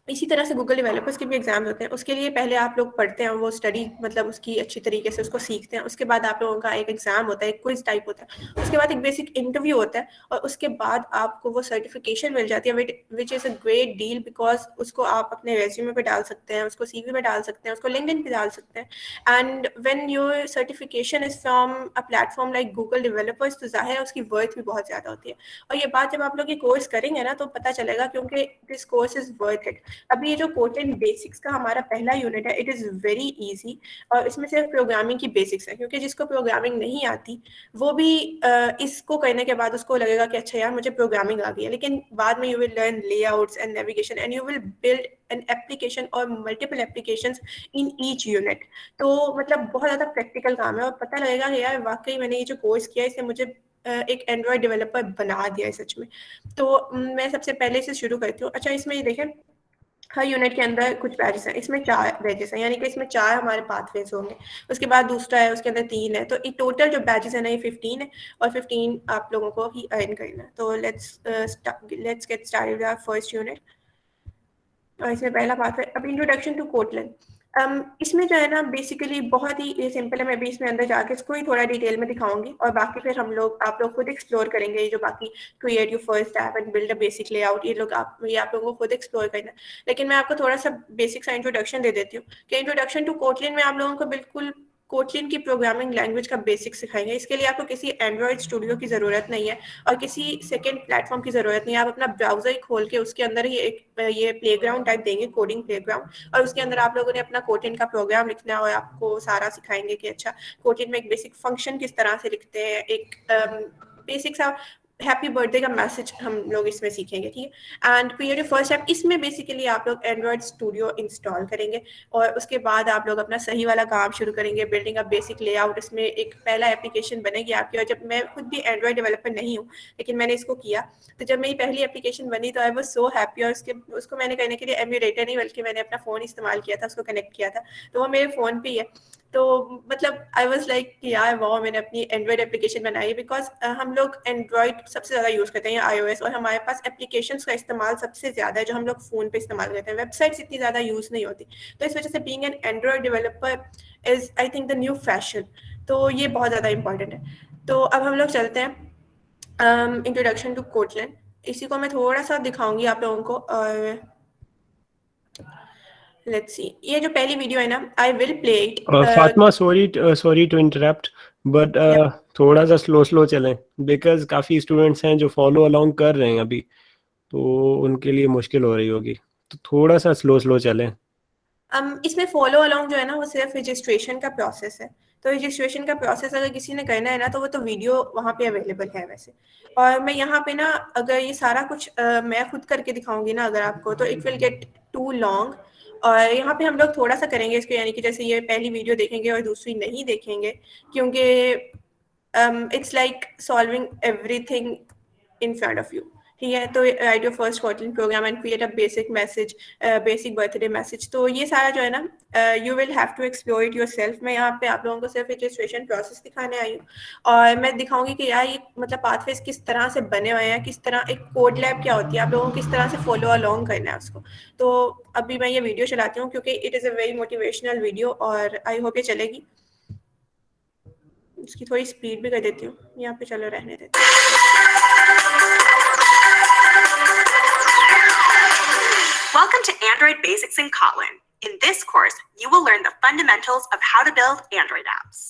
इसी तरह से गूगल डेवलपर्स के भी एग्जाम्स होते हैं। उसके लिए पहले आप लोग पढ़ते हैं, वो स्टडी मतलब उसकी अच्छी तरीके से उसको सीखते हैं। उसके बाद आप लोगों का एक एग्जाम होता है, एक क्विज टाइप होता है। उसके बाद एक बेसिक इंटरव्यू होता है, और उसके बाद आपको वो सर्टिफिकेशन मिल जाती है, which is a great deal, because उसको आप अपने रेज्यूमे पे डाल सकते हैं, उसको CV में डाल सकते हैं, उसको लिंक्डइन पे डाल सकते हैं। And when your certification is from a platform like Google developers, तो जाहिर है उसकी वर्थ भी बहुत ज़्यादा होती है। और ये बात जब आप लोग ये कोर्स करेंगे ना तो पता चलेगा, क्योंकि this course is worth it. अभी ये जो कोटलिन बेसिक्स का हमारा पहला यूनिट है, इट इज़ वेरी इजी, और इसमें सिर्फ प्रोग्रामिंग की बेसिक्स है, क्योंकि जिसको प्रोग्रामिंग नहीं आती वो भी इसको करने के बाद उसको लगेगा कि अच्छा यार मुझे प्रोग्रामिंग आ गई है, लेकिन बाद में you will learn layouts and navigation and you will build an application और multiple applications in each unit. तो मतलब बहुत ज़्यादा प्रैक्टिकल काम है, और पता लगेगा कि यार वाकई मैंने ये जो कोर्स किया इसने मुझे एक एंड्रॉयड डेवलपर बना दिया है सच में। तो मैं सबसे पहले से शुरू करती हूँ। अच्छा, इसमें ये देखें हर यूनिट के अंदर कुछ बैचेस हैं। इसमें 4 बैचेस हैं, यानी कि इसमें 4 हमारे पाथवेज होंगे। उसके बाद दूसरा है, उसके अंदर 3 है। तो टोटल जो बैचेस है ना ये 15 है, और 15 आप लोगों को ही अर्न करना है। तो let's get started with our first unit. और इसमें पहला पाथ है अब इंट्रोडक्शन टू कोटलिन। इसमें जो है ना बेसिकली बहुत ही सिंपल है। मैं भी इसमें अंदर जाके इसको ही थोड़ा डिटेल में दिखाऊंगी, और बाकी फिर आप लोग खुद एक्सप्लोर करेंगे। ये जो बाकी create your first app and build a basic layout, ये आप लोगों को खुद एक्सप्लोर करना है। लेकिन मैं आपको थोड़ा सा बेसिक सा इंट्रोडक्शन दे देती हूँ कि इंट्रोडक्शन टू कोटलिन में आप लोगों को बिल्कुल कोटलिन की प्रोग्रामिंग लैंग्वेज का बेसिक सिखाएंगे। इसके लिए आपको किसी एंड्रॉयड स्टूडियो की ज़रूरत नहीं है, और किसी सेकेंड प्लेटफॉर्म की ज़रूरत नहीं है। आप अपना ब्राउजर ही खोल के उसके अंदर ही एक ये प्लेग्राउंड टाइप देंगे, कोडिंग प्लेग्राउंड, और उसके अंदर आप लोगों ने अपना कोटलिन का प्रोग्राम लिखना है, और आपको सारा सिखाएंगे कि अच्छा कोटलिन में एक बेसिक फंक्शन किस तरह से लिखते हैं, एक बेसिक सा हैप्पी बर्थडे का मैसेज हम लोग इसमें सीखेंगे, ठीक है। And create your first app, इसमें बेसिकली आप लोग एंड्रॉयड स्टूडियो इंस्टॉल करेंगे, और उसके बाद आप लोग अपना सही वाला काम शुरू करेंगे, बिल्डिंग अ बेसिक लेआउट। इसमें एक पहला एप्लीकेशन बनेगी आपकी, और जब मैं खुद भी एंड्रॉयड डेवलपर नहीं हूँ लेकिन मैंने इसको किया, तो जब मेरी पहली एप्लीकेशन बनी तो आई वाज सो हैप्पी। और उसको मैंने करने के लिए एम्यूलेटर नहीं बल्कि मैंने अपना फ़ोन इस्तेमाल किया था, उसको कनेक्ट किया था, तो वो मेरे फ़ोन पे ही है। तो मतलब आई वाज लाइक कि यार वाह, मैंने अपनी एंड्रॉयड एप्लीकेशन बनाई है। बिकॉज हम लोग एंड्रॉयड सबसे ज़्यादा यूज़ करते हैं या iOS, और हमारे पास एप्लीकेशंस का इस्तेमाल सबसे ज़्यादा है जो हम लोग फ़ोन पे इस्तेमाल करते हैं। वेबसाइट्स इतनी ज़्यादा यूज़ नहीं होती, तो इस वजह से being an Android developer is I think the new fashion. तो ये बहुत ज़्यादा इंपॉर्टेंट है। तो अब हम लोग चलते हैं इंट्रोडक्शन टू कोटलिन। इसी को मैं थोड़ा सा दिखाऊंगी आप लोगों को, और लेट्स सी, ये जो पहली वीडियो है ना, I will play it. Fatima, sorry to interrupt, but थोड़ा सा स्लो चलें, बिकॉज काफ़ी स्टूडेंट्स हैं जो फॉलो अलोंग कर रहे हैं अभी, तो उनके लिए मुश्किल हो रही होगी, तो थोड़ा सा स्लो चलें। इसमें फॉलो अलोंग जो है ना वो सिर्फ रजिस्ट्रेशन का प्रोसेस है। तो रजिस्ट्रेशन का प्रोसेस अगर किसी ने करना है ना, तो वो तो वीडियो वहाँ पे अवेलेबल है वैसे। और मैं यहाँ पे ना अगर ये सारा कुछ मैं खुद करके दिखाऊंगी ना अगर आपको, तो it will get too long. और यहाँ पे हम लोग थोड़ा सा करेंगे इसको, यानी कि जैसे ये पहली वीडियो देखेंगे और दूसरी नहीं देखेंगे, क्योंकि it's like solving everything in front of you. ठीक है, तो write your first Kotlin program and create a basic message, basic birthday message. तो ये सारा जो है ना, you will have to explore it yourself. मैं यहाँ पे आप लोगों को सिर्फ रजिस्ट्रेशन प्रोसेस दिखाने आई हूँ, और मैं दिखाऊंगी कि यार ये मतलब पाथवेज किस तरह से बने हुए हैं, किस तरह एक कोड लैब क्या होती है, आप लोगों को किस तरह से फॉलो अलोंग करना है उसको। तो अभी मैं ये वीडियो चलाती हूँ क्योंकि it is a very motivational video, और आई होप ये चलेगी। इसकी थोड़ी स्पीड भी कर देती हूँ, यहाँ पे चलो रहने देती हूँ। Welcome to Android Basics in Kotlin. In this course, you will learn the fundamentals of how to build Android apps.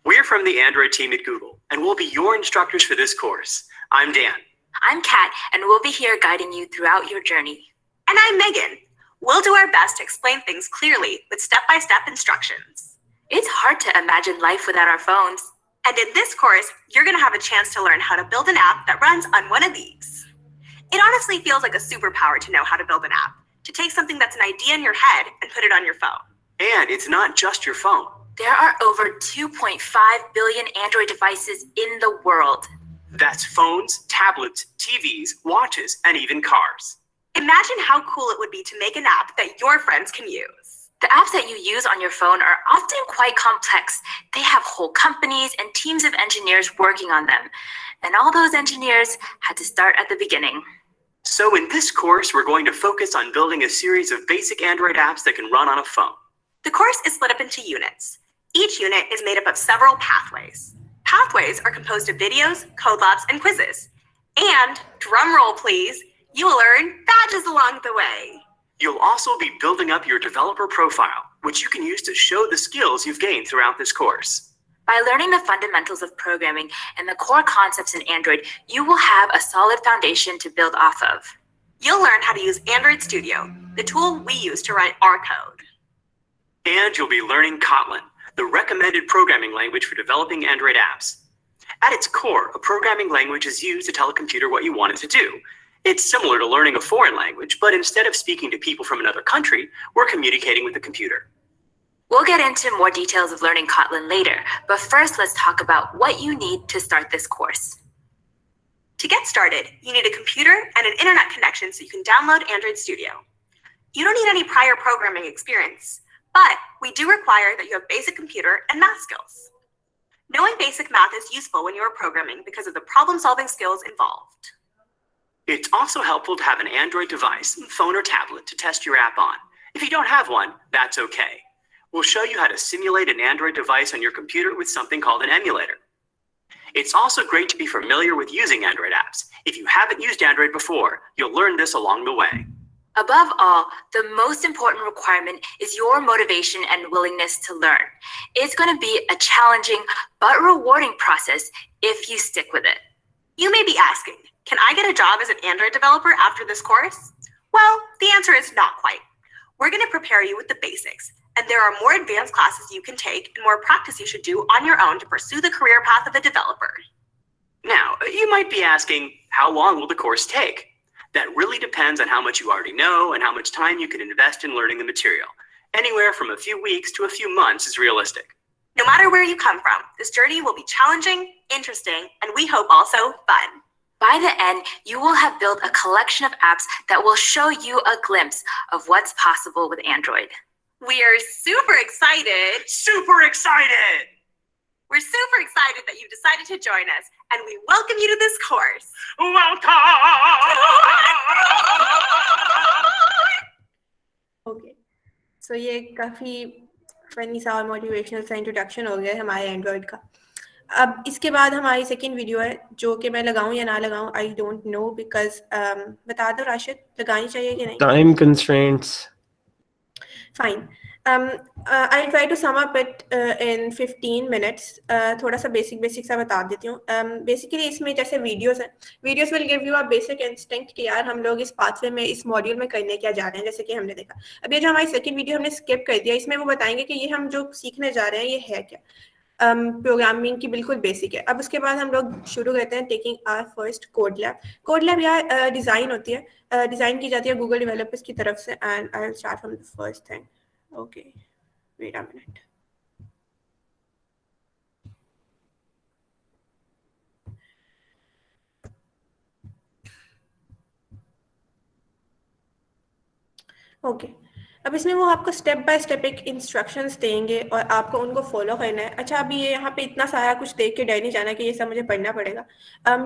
We're from the Android team at Google, and we'll be your instructors for this course. I'm Dan. I'm Kat, and we'll be here guiding you throughout your journey. And I'm Megan. We'll do our best to explain things clearly with step-by-step instructions. It's hard to imagine life without our phones. And in this course, you're going to have a chance to learn how to build an app that runs on one of these. It honestly feels like a superpower to know how to build an app, to take something that's an idea in your head and put it on your phone. And it's not just your phone. There are over 2.5 billion Android devices in the world. That's phones, tablets, TVs, watches, and even cars. Imagine how cool it would be to make an app that your friends can use. The apps that you use on your phone are often quite complex. They have whole companies and teams of engineers working on them. And all those engineers had to start at the beginning. So in this course, we're going to focus on building a series of basic Android apps that can run on a phone. The course is split up into units. Each unit is made up of several pathways. Pathways are composed of videos, code labs, and quizzes. And, drum roll please, you will earn badges along the way. You'll also be building up your developer profile, which you can use to show the skills you've gained throughout this course. By learning the fundamentals of programming and the core concepts in Android, you will have a solid foundation to build off of. You'll learn how to use Android Studio, the tool we use to write our code. And you'll be learning Kotlin, the recommended programming language for developing Android apps. At its core, a programming language is used to tell a computer what you want it to do. It's similar to learning a foreign language, but instead of speaking to people from another country, we're communicating with the computer. We'll get into more details of learning Kotlin later, but first let's talk about what you need to start this course. To get started, you need a computer and an internet connection so you can download Android Studio. You don't need any prior programming experience, but we do require that you have basic computer and math skills. Knowing basic math is useful when you are programming because of the problem-solving skills involved. It's also helpful to have an Android device, phone or tablet, to test your app on. If you don't have one, that's okay. We'll show you how to simulate an Android device on your computer with something called an emulator. It's also great to be familiar with using Android apps. If you haven't used Android before, you'll learn this along the way. Above all, the most important requirement is your motivation and willingness to learn. It's going to be a challenging but rewarding process if you stick with it. You may be asking, can I get a job as an Android developer after this course? Well, the answer is not quite. We're going to prepare you with the basics, and there are more advanced classes you can take and more practice you should do on your own to pursue the career path of a developer. Now, you might be asking, how long will the course take? That really depends on how much you already know and how much time you can invest in learning the material. Anywhere from a few weeks to a few months is realistic. No matter where you come from, this journey will be challenging, interesting, and we hope also fun. By the end, you will have built a collection of apps that will show you a glimpse of what's possible with Android. We are super excited. Super excited! We're super excited that you decided to join us, and we welcome you to this course. Welcome! Okay, so ये काफ़ी फनी सा और मोटिवेशनल सा इंट्रोडक्शन हो गया हमारे एंड्रॉयड का। अब इसके बाद हमारी सेकंड वीडियो है, जो कि मैं लगाऊं या ना लगाऊं, आई डोंट नो, बिकॉज बता दो राशिद, लगानी चाहिए कि नहीं? Time constraints. Fine, I try to sum up it in 15 minutes. थोड़ा सा बेसिक सा बता देती हूँ। बेसिकली इसमें जैसे वीडियोस हैं, videos will give you a basic instinct कि यार हम लोग इस पाथवे में, इस मॉड्यूल में करने क्या जा रहे हैं। जैसे कि हमने देखा, अब ये जो हमारी सेकंड वीडियो हमने स्किप कर दिया, इसमें वो बताएंगे कि ये हम जो सीखने जा रहे हैं ये है क्या। प्रोग्रामिंग की बिल्कुल बेसिक है। अब उसके बाद हम लोग शुरू करते हैं taking our first code lab. Code lab या डिज़ाइन होती है, डिज़ाइन की जाती है गूगल डेवलपर्स की तरफ से। And I will start from the first thing. Okay, wait a minute. Okay, अब इसमें वो आपको स्टेप बाय स्टेप एक इंस्ट्रक्शंस देंगे और आपको उनको फॉलो करना है। अच्छा, अभी ये यहाँ पे इतना सारा कुछ देख के डर नहीं जाना कि ये सब मुझे पढ़ना पड़ेगा।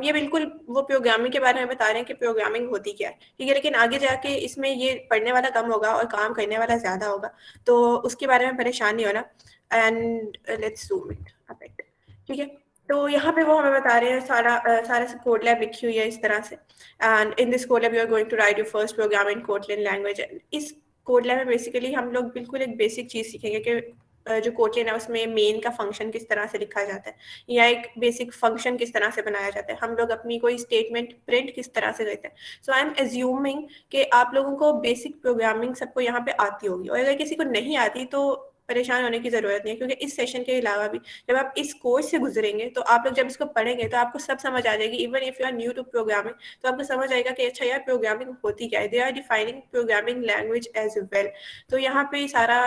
ये बिल्कुल वो प्रोग्रामिंग के बारे में बता रहे हैं कि प्रोग्रामिंग होती क्या है, ठीक है। लेकिन आगे जाके इसमें ये पढ़ने वाला कम होगा और काम करने वाला ज़्यादा होगा, तो उसके बारे में परेशान नहीं होना। And let's zoom it a bit, ठीक है। तो यहाँ पे वो हमें बता रहे हैं सारा कोड लैब लिखी हुई है इस तरह से। And in this code lab you are going to write your first program in Kotlin language. इस कोड लैब में बेसिकली हम लोग बिल्कुल एक बेसिक चीज़ सीखेंगे कि जो कोटलिन है उसमें मेन का फंक्शन किस तरह से लिखा जाता है, या एक बेसिक फंक्शन किस तरह से बनाया जाता है, हम लोग अपनी कोई स्टेटमेंट प्रिंट किस तरह से करते हैं। सो आई एम एज्यूमिंग कि आप लोगों को बेसिक प्रोग्रामिंग सबको यहाँ पे आती होगी, और अगर किसी को नहीं आती तो परेशान होने की ज़रूरत नहीं है, क्योंकि इस सेशन के अलावा भी जब आप इस कोर्स से गुजरेंगे तो आप लोग जब इसको पढ़ेंगे तो आपको सब समझ आ जाएगी। Even if you are new to programming तो आपको समझ आएगा कि अच्छा यार प्रोग्रामिंग होती क्या है। They are defining programming language as well. तो यहाँ पे सारा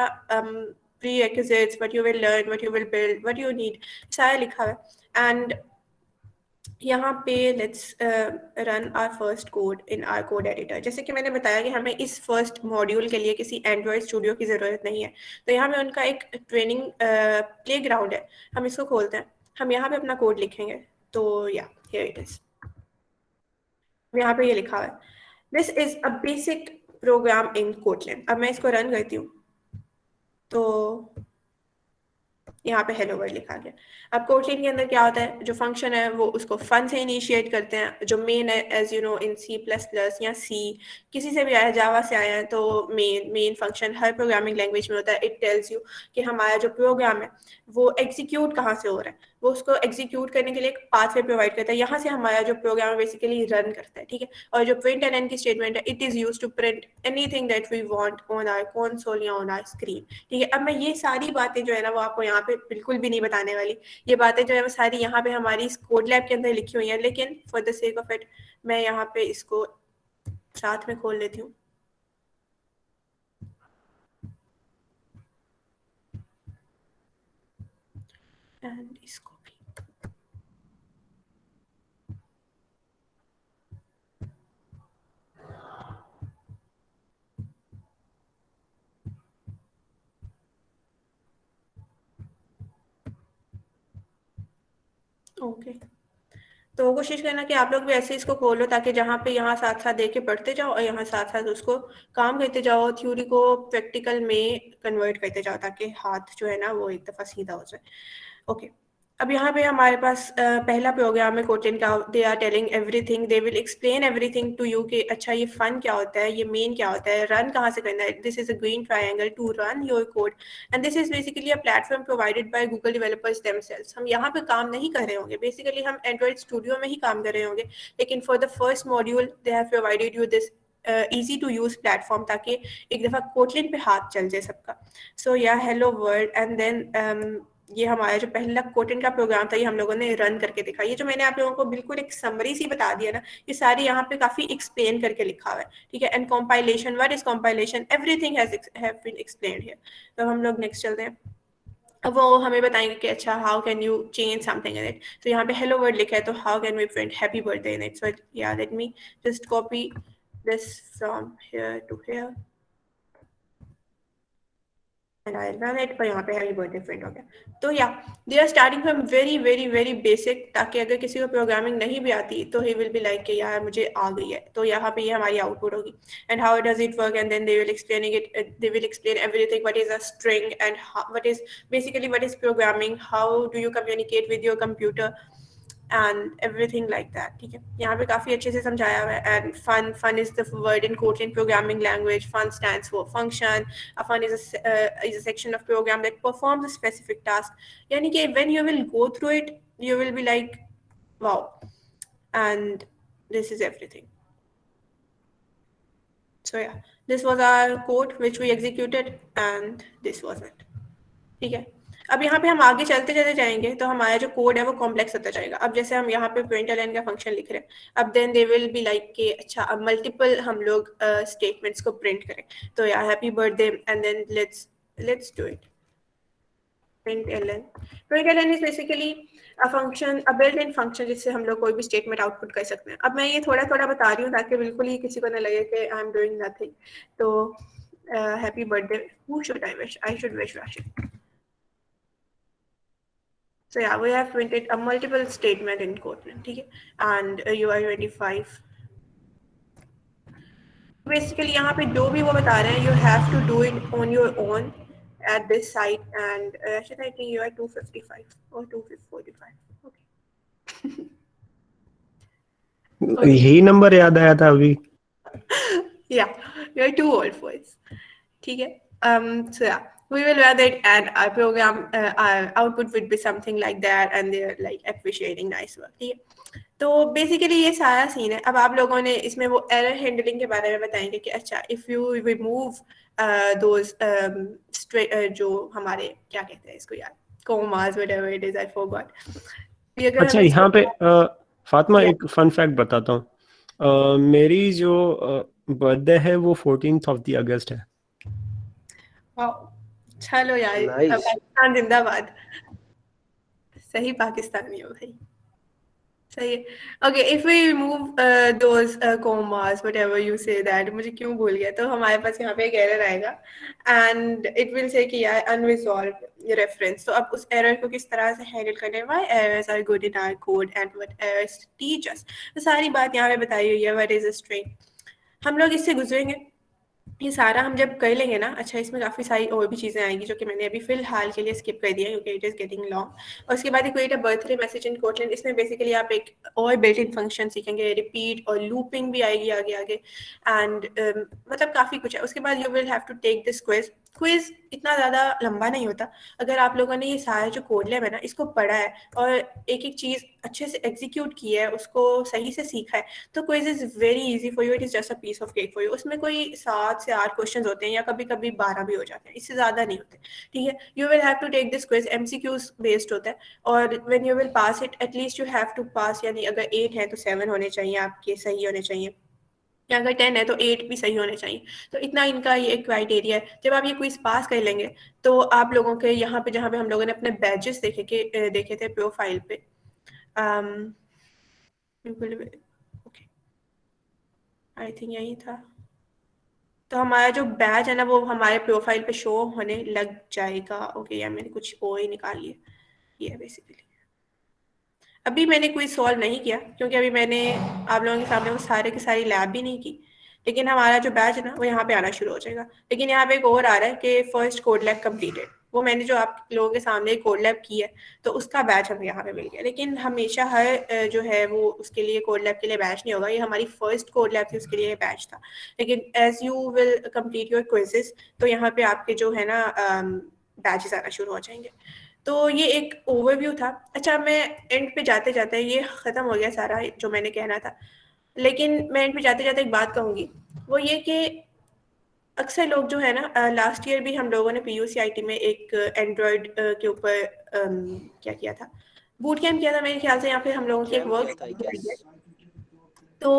prerequisites, what you will learn, what you will build, what you need, सारा लिखा है। एंड यहाँ पे let's run our first code in our code editor. जैसे कि मैंने बताया कि हमें इस फर्स्ट मॉड्यूल के लिए किसी एंड्रॉयड स्टूडियो की ज़रूरत नहीं है, तो यहाँ पे उनका एक ट्रेनिंग प्ले ग्राउंड है। हम इसको खोलते हैं, हम यहाँ पे अपना कोड लिखेंगे। तो या हियर इट इज, यहाँ पे ये लिखा हुआ है, this is a basic programme in Kotlin. अब मैं इसको रन करती हूँ तो यहाँ पे हेलो वर्ल्ड लिखा गया। अब कोटलिन के अंदर क्या होता है, जो फंक्शन है वो उसको फन से इनिशिएट करते हैं। जो मेन है, as you know, in C++ या सी किसी से भी आया, जावा से आया है, तो मेन फंक्शन हर प्रोग्रामिंग लैंग्वेज में होता है। इट टेल्स यू कि हमारा जो प्रोग्राम है वो एग्जीक्यूट कहाँ से हो रहा है, वो उसको एग्जीक्यूट करने के लिए एक पाथवे प्रोवाइड करता है। यहाँ से हमारा जो प्रोग्राम है बेसिकली रन करता है, ठीक है। और जो प्रिंट एंड की स्टेटमेंट है, it is use to print anything that we want on our console या ऑन आवर स्क्रीन, ठीक है। अब मैं ये सारी बातें जो है ना वो आपको यहाँ पे बिल्कुल भी नहीं बताने वाली। ये बातें जो है वो सारी यहाँ पे हमारी इस कोड लैब के अंदर लिखी हुई हैं, लेकिन for the sake of it मैं यहाँ पे इसको साथ में खोल लेती हूँ। एंड इसको भी ओके। तो कोशिश करना कि आप लोग भी ऐसे इसको खोलो, ताकि जहाँ पे यहाँ साथ साथ देख के पढ़ते जाओ और यहाँ साथ साथ उसको काम करते जाओ, थ्योरी को प्रैक्टिकल में कन्वर्ट करते जाओ, ताकि हाथ जो है ना वो एक दफ़ा सीधा हो जाए। ओके, अब यहाँ पे हमारे पास पहला प्रोग्राम है कोटलिन का। They are telling everything, they will explain everything to you कि अच्छा ये फन क्या होता है, ये मेन क्या होता है, रन कहाँ से करना है। This is a green triangle to run your code, and this is basically a platform provided by Google developers themselves. हम यहाँ पे काम नहीं कर रहे होंगे, बेसिकली हम एंड्रॉइड स्टूडियो में ही काम कर रहे होंगे, लेकिन for the first module they have provided you this easy to use platform, ताकि एक दफ़ा कोटलिन पे हाथ चल जाए सबका। सो या हेलो वर्ल्ड, एंड देन ये हमारा जो पहला कोटलिन का प्रोग्राम था ये हम लोगों ने रन करके देखा। ये जो मैंने आप लोगों को बिल्कुल एक समरी सी बता दिया ना, ये सारी यहाँ पे काफ़ी एक्सप्लेन करके लिखा हुआ है, ठीक है। And compilation, what is compilation, everything have been explained here. तो हम लोग नेक्स्ट चलते हैं। अब वो हमें बताएंगे कि अच्छा how can you change something in it. तो यहाँ पे हेलो वर्ल्ड लिखा है, तो how can we print happy birthday in it. So या let me just copy this from here to here and I'll run it, पर यहाँ पे हैप्पी बर्थडे प्रिंट हो गया। तो yeah they are starting from very very very basic, ताकि अगर किसी को प्रोग्रामिंग नहीं भी आती तो ही विल बी लाइक कि यार मुझे आ गई है। तो यहाँ पे ये हमारी आउटपुट होगी। And how does it work, and then they will explaining it, they will explain everything, what is a string and what is basically what is programming, how do you communicate with your computer and everything like that, ठीक है। यहाँ पे काफ़ी अच्छे से समझाया हुआ है। and fun is the word in Kotlin programming language. Fun stands for function. A fun is a section of program that performs a specific task. यानी कि when you will go through it, you will be like, wow, and this is everything. So yeah, this was our code which we executed, and this was it, ठीक है। अब यहाँ पे हम आगे चलते चले जाएंगे तो हमारा जो कोड है वो कॉम्प्लेक्स होता जाएगा। अब जैसे हम यहाँ पे println का फंक्शन लिख रहे हैं, अब then they will be like कि अच्छा अब मल्टीपल हम लोग स्टेटमेंट्स को प्रिंट करें। तो yeah happy birthday and then let's do it println is basically a function, a built-in function जिससे हम लोग कोई भी स्टेटमेंट आउटपुट कर सकते हैं। अब मैं ये थोड़ा थोड़ा बता रही हूँ ताकि बिल्कुल ही किसी को ना लगे कि आई एम डूइंग नथिंग। तो happy birthday, who should I wish? I should wish Rashid. So yeah, we have printed a multiple statement in Kotlin, ठीक है, and UI25. Basically यहाँ पे जो भी वो बता रहे हैं, you have to do it on your own at this site, and should I think UI 255 or 245? Okay. यही नंबर याद आया था अभी। Yeah, you're too old for it. ठीक है. So yeah, we will rather it, and our program our output would be something like that, and they're like appreciating nice work. ठीक है. तो बेसिकली ये सारा सीन है। अब आप लोगों ने इसमें वो एरर हैंडलिंग के बारे में बताएंगे कि अच्छा इफ यू रिमूव दोज जो हमारे क्या कहते हैं इसको यार, commas whatever it is, I forgot. अच्छा यहाँ पे फातिमा एक फन फैक्ट बताता हूँ। मेरी जो बर्थडे है वो 14th of the August है। चलो यार, Nice. पाकिस्तान जिंदाबाद। सही पाकिस्तानी हो भाई, सही है। Okay, if we remove those commas whatever you say that, मुझे क्यों भूल गया, तो हमारे पास यहाँ पे एक एरर आएगा एंड इट विल से कि यार अनरिजॉल्व्ड रेफरेंस। तो अब उस एरर को किस तरह से हैंडल करने, why errors are good in our code and what errors teach us, तो सारी बात यहाँ पे बताई हुई है। व्हाट इज अ स्ट्रिंग, हम लोग इससे गुजरेंगे, ये सारा हम जब कर लेंगे ना। अच्छा, इसमें काफ़ी सारी और भी चीज़ें आएंगी जो कि मैंने अभी फिलहाल के लिए स्किप कर दिया क्योंकि इट इज़ गेटिंग लॉन्ग। और उसके बाद create a birthday message in Kotlin, इसमें बेसिकली आप एक और बिल्ट इन फंक्शन सीखेंगे, रिपीट और लूपिंग भी आएगी आगे आगे, एंड मतलब काफ़ी कुछ है। उसके बाद you will have to take this quiz. Quiz इतना ज़्यादा लंबा नहीं होता, अगर आप लोगों ने ये सारा जो कोड लैब है ना इसको पढ़ा है और एक एक चीज़ अच्छे से एग्जीक्यूट की है, उसको सही से सीखा है, तो quiz is very easy for you, it is just a piece of cake for you. उसमें कोई 7 से 8 क्वेश्चंस होते हैं या कभी कभी 12 भी हो जाते हैं, इससे ज़्यादा नहीं होते। ठीक है, you will have to take this quiz, MCQs based होता है, और when you will pass it at least you have to pass, यानी अगर 8 है तो 7 होने चाहिए आपके सही होने चाहिए, या अगर 10 है तो 8 भी सही होने चाहिए। तो इतना इनका ये क्राइटेरिया है। जब आप ये क्विज पास कर लेंगे तो आप लोगों के यहाँ पे, जहाँ पे हम लोगों ने अपने बैजेस देखे थे प्रोफाइल पे, ओके आई थिंक यही था, तो हमारा जो बैच है ना वो हमारे प्रोफाइल पे शो होने लग जाएगा। ओके, या मैंने कुछ और ही निकाल लिया, ये है बेसिकली। अभी मैंने कोई सॉल्व नहीं किया क्योंकि अभी मैंने आप लोगों के सामने वो सारे की सारी लैब भी नहीं की, लेकिन हमारा जो बैच है ना वो यहाँ पे आना शुरू हो जाएगा। लेकिन यहाँ पे एक और आ रहा है कि फर्स्ट कोड लैब कंप्लीटेड, वो मैंने जो आप लोगों के सामने कोड लैब की है तो उसका बैच हमें यहाँ पे मिल गया। लेकिन हमेशा हर जो है वो उसके लिए कोड लैब के लिए बैच नहीं होगा, ये हमारी फर्स्ट कोड लैब थी उसके लिए बैच था। लेकिन as you will complete your quizzes तो यहाँ पे आपके जो है ना बैचेस आना शुरू हो जाएंगे। तो ये एक ओवरव्यू था। अच्छा, मैं एंड पे जाते जाते, ये ख़त्म हो गया सारा जो मैंने कहना था, लेकिन मैं एंड पे जाते जाते एक बात कहूँगी, वो ये कि अक्सर लोग जो है ना, लास्ट ईयर भी हम लोगों ने PUCIT में एक एंड्रॉयड के ऊपर क्या किया था, बूट कैम्प किया था मेरे ख्याल से, यहाँ पे हम लोगों की एक वर्क, तो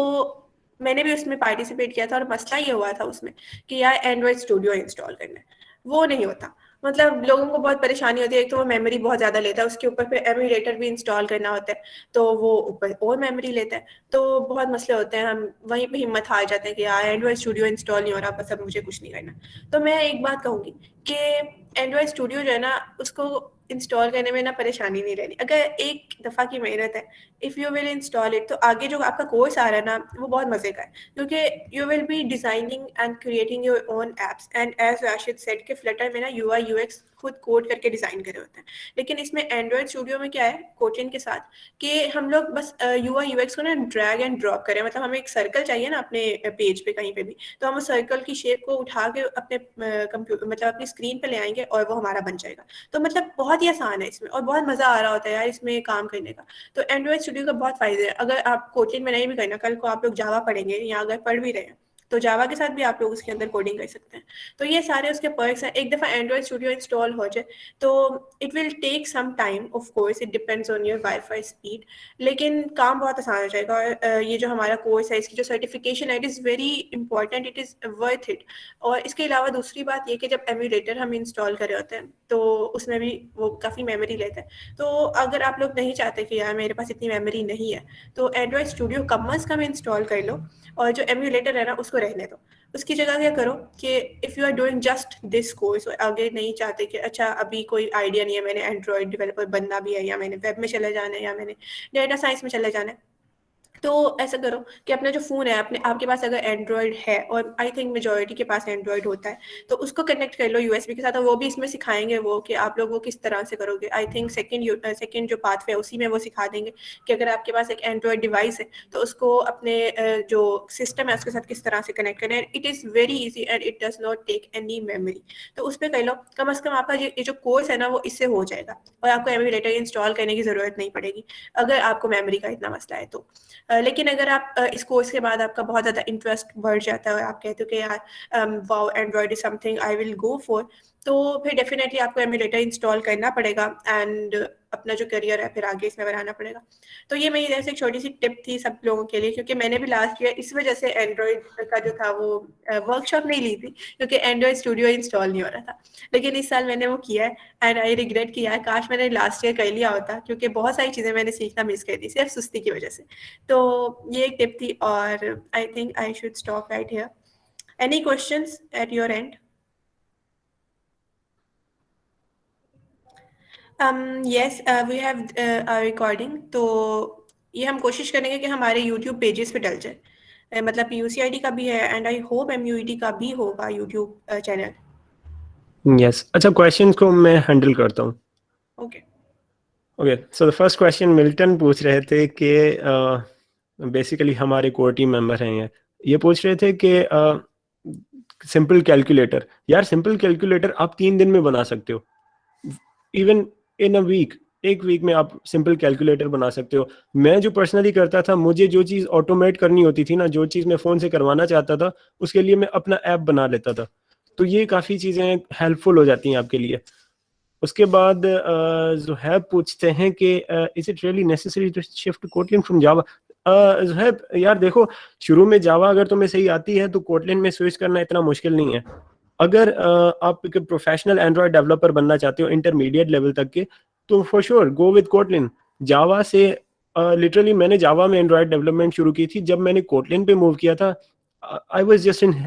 मैंने भी उसमें पार्टिसिपेट किया था। और मसला ये हुआ था उसमें कि यार एंड्रॉयड स्टूडियो इंस्टॉल करना है, वो नहीं होता। मतलब लोगों को बहुत परेशानी होती है, एक तो वो मेमोरी बहुत ज़्यादा लेता है, उसके ऊपर फिर एमुलेटर भी इंस्टॉल करना होता है तो वो ऊपर और मेमोरी लेता है, तो बहुत मसले होते हैं। हम वहीं पे हिम्मत हार जाते हैं कि यार एंड्रॉयड स्टूडियो इंस्टॉल नहीं हो रहा, बस अब मुझे कुछ नहीं करना। तो मैं एक बात कहूँगी कि एंड्रॉयड स्टूडियो जो है ना उसको इंस्टॉल करने में ना परेशानी नहीं रहनी। अगर एक दफ़ा की मेहनत है, if you will install it, तो आगे जो आपका कोर्स आ रहा है ना वो बहुत मज़े का है, क्योंकि you will be designing and creating your own apps. And as Rashid said के फ्लटर में ना UI UX खुद कोड करके डिज़ाइन करे होते हैं, लेकिन इसमें एंड्रॉयड स्टूडियो में क्या है कोटलिन के साथ कि हम लोग बस UI UX को ना ड्रैग एंड ड्रॉप करें। मतलब हमें एक सर्कल चाहिए ना अपने पेज पे कहीं पे भी, तो हम उस सर्कल की शेप को उठा के अपने कंप्यूटर मतलब अपनी स्क्रीन पे ले आएंगे और वो हमारा बन जाएगा। तो मतलब बहुत ही आसान है इसमें और बहुत मज़ा आ रहा होता है यार इसमें काम करने का। तो एंड्रॉयड स्टूडियो का बहुत फ़ायदे है। अगर आप कोटलिन में नहीं भी करना, कल को आप लोग जावा पढ़ेंगे या अगर पढ़ भी रहे हैं तो जावा के साथ भी आप लोग उसके अंदर कोडिंग कर सकते हैं। तो ये सारे उसके पर्क्स हैं। एक दफ़ा एंड्रॉयड स्टूडियो इंस्टॉल हो जाए तो it will take some time, of course it depends on your WiFi speed, लेकिन काम बहुत आसान हो जाएगा। और ये जो हमारा कोर्स है, इसकी जो सर्टिफिकेशन है, it is very important, it is worth it. और इसके अलावा दूसरी बात ये कि जब एमुलेटर हम इंस्टॉल कर रहे होते हैं तो उसमें भी वो काफ़ी मेमोरी लेता है। तो अगर आप लोग नहीं चाहते कि यार मेरे पास इतनी मेमोरी नहीं है, तो एंड्रॉयड स्टूडियो कम अज़ कम इंस्टॉल कर लो, और जो एमुलेटर है ना उसको रहने दो। उसकी जगह क्या करो कि if you are doing just this course, और आगे नहीं चाहते कि अच्छा अभी कोई आइडिया नहीं है, मैंने एंड्रॉयड डेवलपर बनना भी है, या मैंने वेब में चले जाना है, या मैंने डेटा साइंस में चले जाना है, तो ऐसा करो कि अपना जो फ़ोन है, अपने आपके पास अगर एंड्रॉयड है, और आई थिंक मेजॉरिटी के पास एंड्रॉयड होता है, तो उसको कनेक्ट कर लो यूएसबी के साथ। और वो भी इसमें सिखाएंगे वो कि आप लोग वो किस तरह से करोगे। आई थिंक सेकंड जो पाथवे है उसी में वो सिखा देंगे कि अगर आपके पास एक एंड्रॉयड डिवाइस है तो उसको अपने जो सिस्टम है उसके साथ किस तरह से कनेक्ट करें। It is very easy and it does not take any memory. तो उस पर कर लो, कम अज़ कम आपका ये जो कोर्स है ना वो इससे हो जाएगा, और आपको एमुलेटर इंस्टॉल करने की ज़रूरत नहीं पड़ेगी अगर आपको मेमोरी का इतना मसला है तो। लेकिन अगर आप इस कोर्स के बाद आपका बहुत ज़्यादा इंटरेस्ट बढ़ जाता है और आप कहते हो कि यार wow Android is something I will go for, तो फिर डेफिनेटली आपको एमुलेटर इंस्टॉल करना पड़ेगा एंड अपना जो करियर है फिर आगे इसमें बढ़ाना पड़ेगा। तो ये मेरी जैसे एक छोटी सी टिप थी सब लोगों के लिए, क्योंकि मैंने भी लास्ट ईयर इस वजह से एंड्रॉयड का जो था वो वर्कशॉप नहीं ली थी, क्योंकि एंड्रॉयड स्टूडियो इंस्टॉल नहीं हो रहा था। लेकिन इस साल मैंने वो किया है एंड आई रिग्रेट किया है, काश मैंने लास्ट ईयर कर लिया होता, क्योंकि बहुत सारी चीज़ें मैंने सीखना मिस कर दी सिर्फ सुस्ती की वजह से। तो ये एक टिप थी, और I think I should stop right here. Any questions at your end? Yes, we have recording. तो ये हम कोशिश करेंगे कि हमारे यूट्यूब पेजेस पे डल जाए, मतलब PUCID का भी है एंड आई होप MUET का भी होगा यूट्यूब चैनल। यस, अच्छा क्वेश्चन को मैं हैंडल करता हूँ। Okay okay, so the first question Milton पूछ रहे थे कि बेसिकली हमारे कोर टीम मेंबर हैं ये पूछ रहे थे कि सिंपल कैलकुलेटर, यार सिंपल कैलकुलेटर आप 3 दिन में बना सकते हो, इवन इन अ वीक, एक वीक में आप सिंपल कैलकुलेटर बना सकते हो। मैं जो पर्सनली करता था, मुझे जो चीज़ ऑटोमेट करनी होती थी ना, जो चीज़ मैं फ़ोन से करवाना चाहता था, उसके लिए मैं अपना ऐप बना लेता था। तो ये काफ़ी चीज़ें हेल्पफुल हो जाती हैं आपके लिए। उसके बाद ज़ुहैब पूछते हैं कि is it really necessary to shift Kotlin from Java? Zuhaib यार देखो, शुरू में जावा अगर तुम्हें सही आती है तो कोटलिन में स्विच करना इतना मुश्किल नहीं है। अगर आप एक प्रोफेशनल एंड्रॉयड डेवलपर बनना चाहते हो इंटरमीडिएट लेवल तक के, तो for sure go with Kotlin. Java से लिटरली मैंने जावा में एंड्रॉयड डेवलपमेंट शुरू की थी, जब मैंने कोटलिन पे मूव किया था आई वाज जस्ट इन,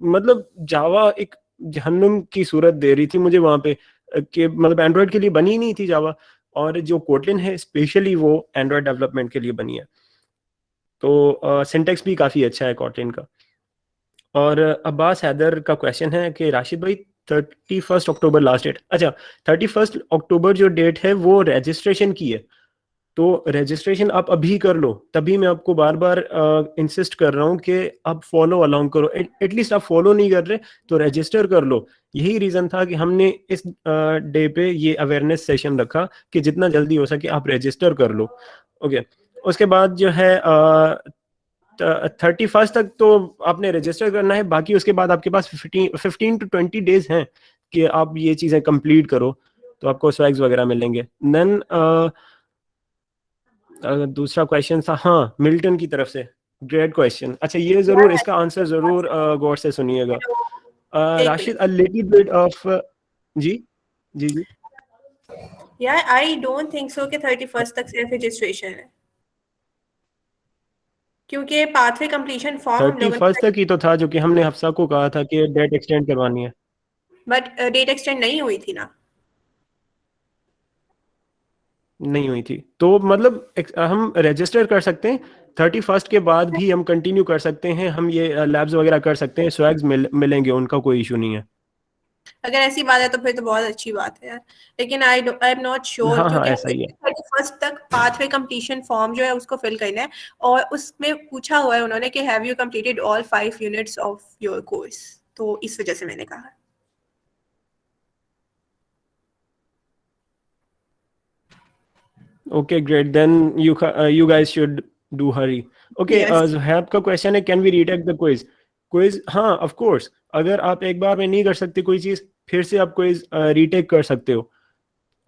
मतलब जावा एक जहन्नुम की सूरत दे रही थी मुझे वहां पे, कि मतलब एंड्रॉयड के लिए बनी ही नहीं थी जावा, और जो कोटलिन है स्पेशली वो एंड्रॉयड डेवलपमेंट के लिए बनी है। तो सिंटेक्स भी काफ़ी अच्छा है कोटलिन का। और अब्बास हैदर का क्वेश्चन है कि राशिद भाई 31 अक्टूबर लास्ट डेट, अच्छा 31 अक्टूबर जो डेट है वो रजिस्ट्रेशन की है, तो रजिस्ट्रेशन आप अभी कर लो, तभी मैं आपको बार बार इंसिस्ट कर रहा हूँ कि आप फॉलो अलाउ करो। एटलीस्ट आप फॉलो नहीं कर रहे तो रजिस्टर कर लो। यही रीज़न था कि हमने इस डे पे ये अवेयरनेस सेशन रखा कि जितना जल्दी हो सके आप रजिस्टर कर लो। ओके, उसके बाद जो है 31 तक तो आपने रजिस्टर करना है, बाकी उसके बाद आपके पास 15 to 20 डेज हैं कि आप ये चीज़ें कंप्लीट करो, तो आपको स्वैग्स वगैरह मिलेंगे। देन दूसरा क्वेश्चन था, हाँ मिल्टन की तरफ से, ग्रेट क्वेश्चन। अच्छा ये जरूर, इसका आंसर जरूर गौर से सुनिएगा। Rashid a little bit of, जी जी जी यार आई डोंट थिंक सो कि 31 तक सिर्फ रजिस्ट्रेशन है, क्योंकि पाथवे कंप्लीशन फॉर्म हम लोगों 31 ने, तक ही तो था जो कि हमने हफ्सा को कहा था कि डेट एक्सटेंड करवानी है। बट डेट एक्सटेंड नहीं हुई थी ना। नहीं हुई थी तो मतलब हम रजिस्टर कर सकते हैं, 31 के बाद भी हम कंटिन्यू कर सकते हैं, हम ये लैब्स वगैरह कर सकते हैं, स्वैग्स मिलेंगे, उनका कोई इशू नहीं है। अगर ऐसी बात है तो फिर तो बहुत अच्छी बात है यार, लेकिन आई एम नॉट श्योर, हाँ हाँ क्योंकि ऐसा ही है। 31 तक पाथवे कंप्लीशन फॉर्म जो है उसको फिल करना है, और उसमें पूछा हुआ है उन्होंने कि have you completed all 5 units of your course, तो इस वजह से मैंने कहा। Okay, great. Then you guys should do hurry. Okay, Yes. Zuhaib का क्वेश्चन है can we retake the quiz? Quiz, हाँ ऑफ कोर्स, अगर आप एक बार में नहीं कर सकते कोई चीज, फिर से आप क्विज रीटेक कर सकते हो।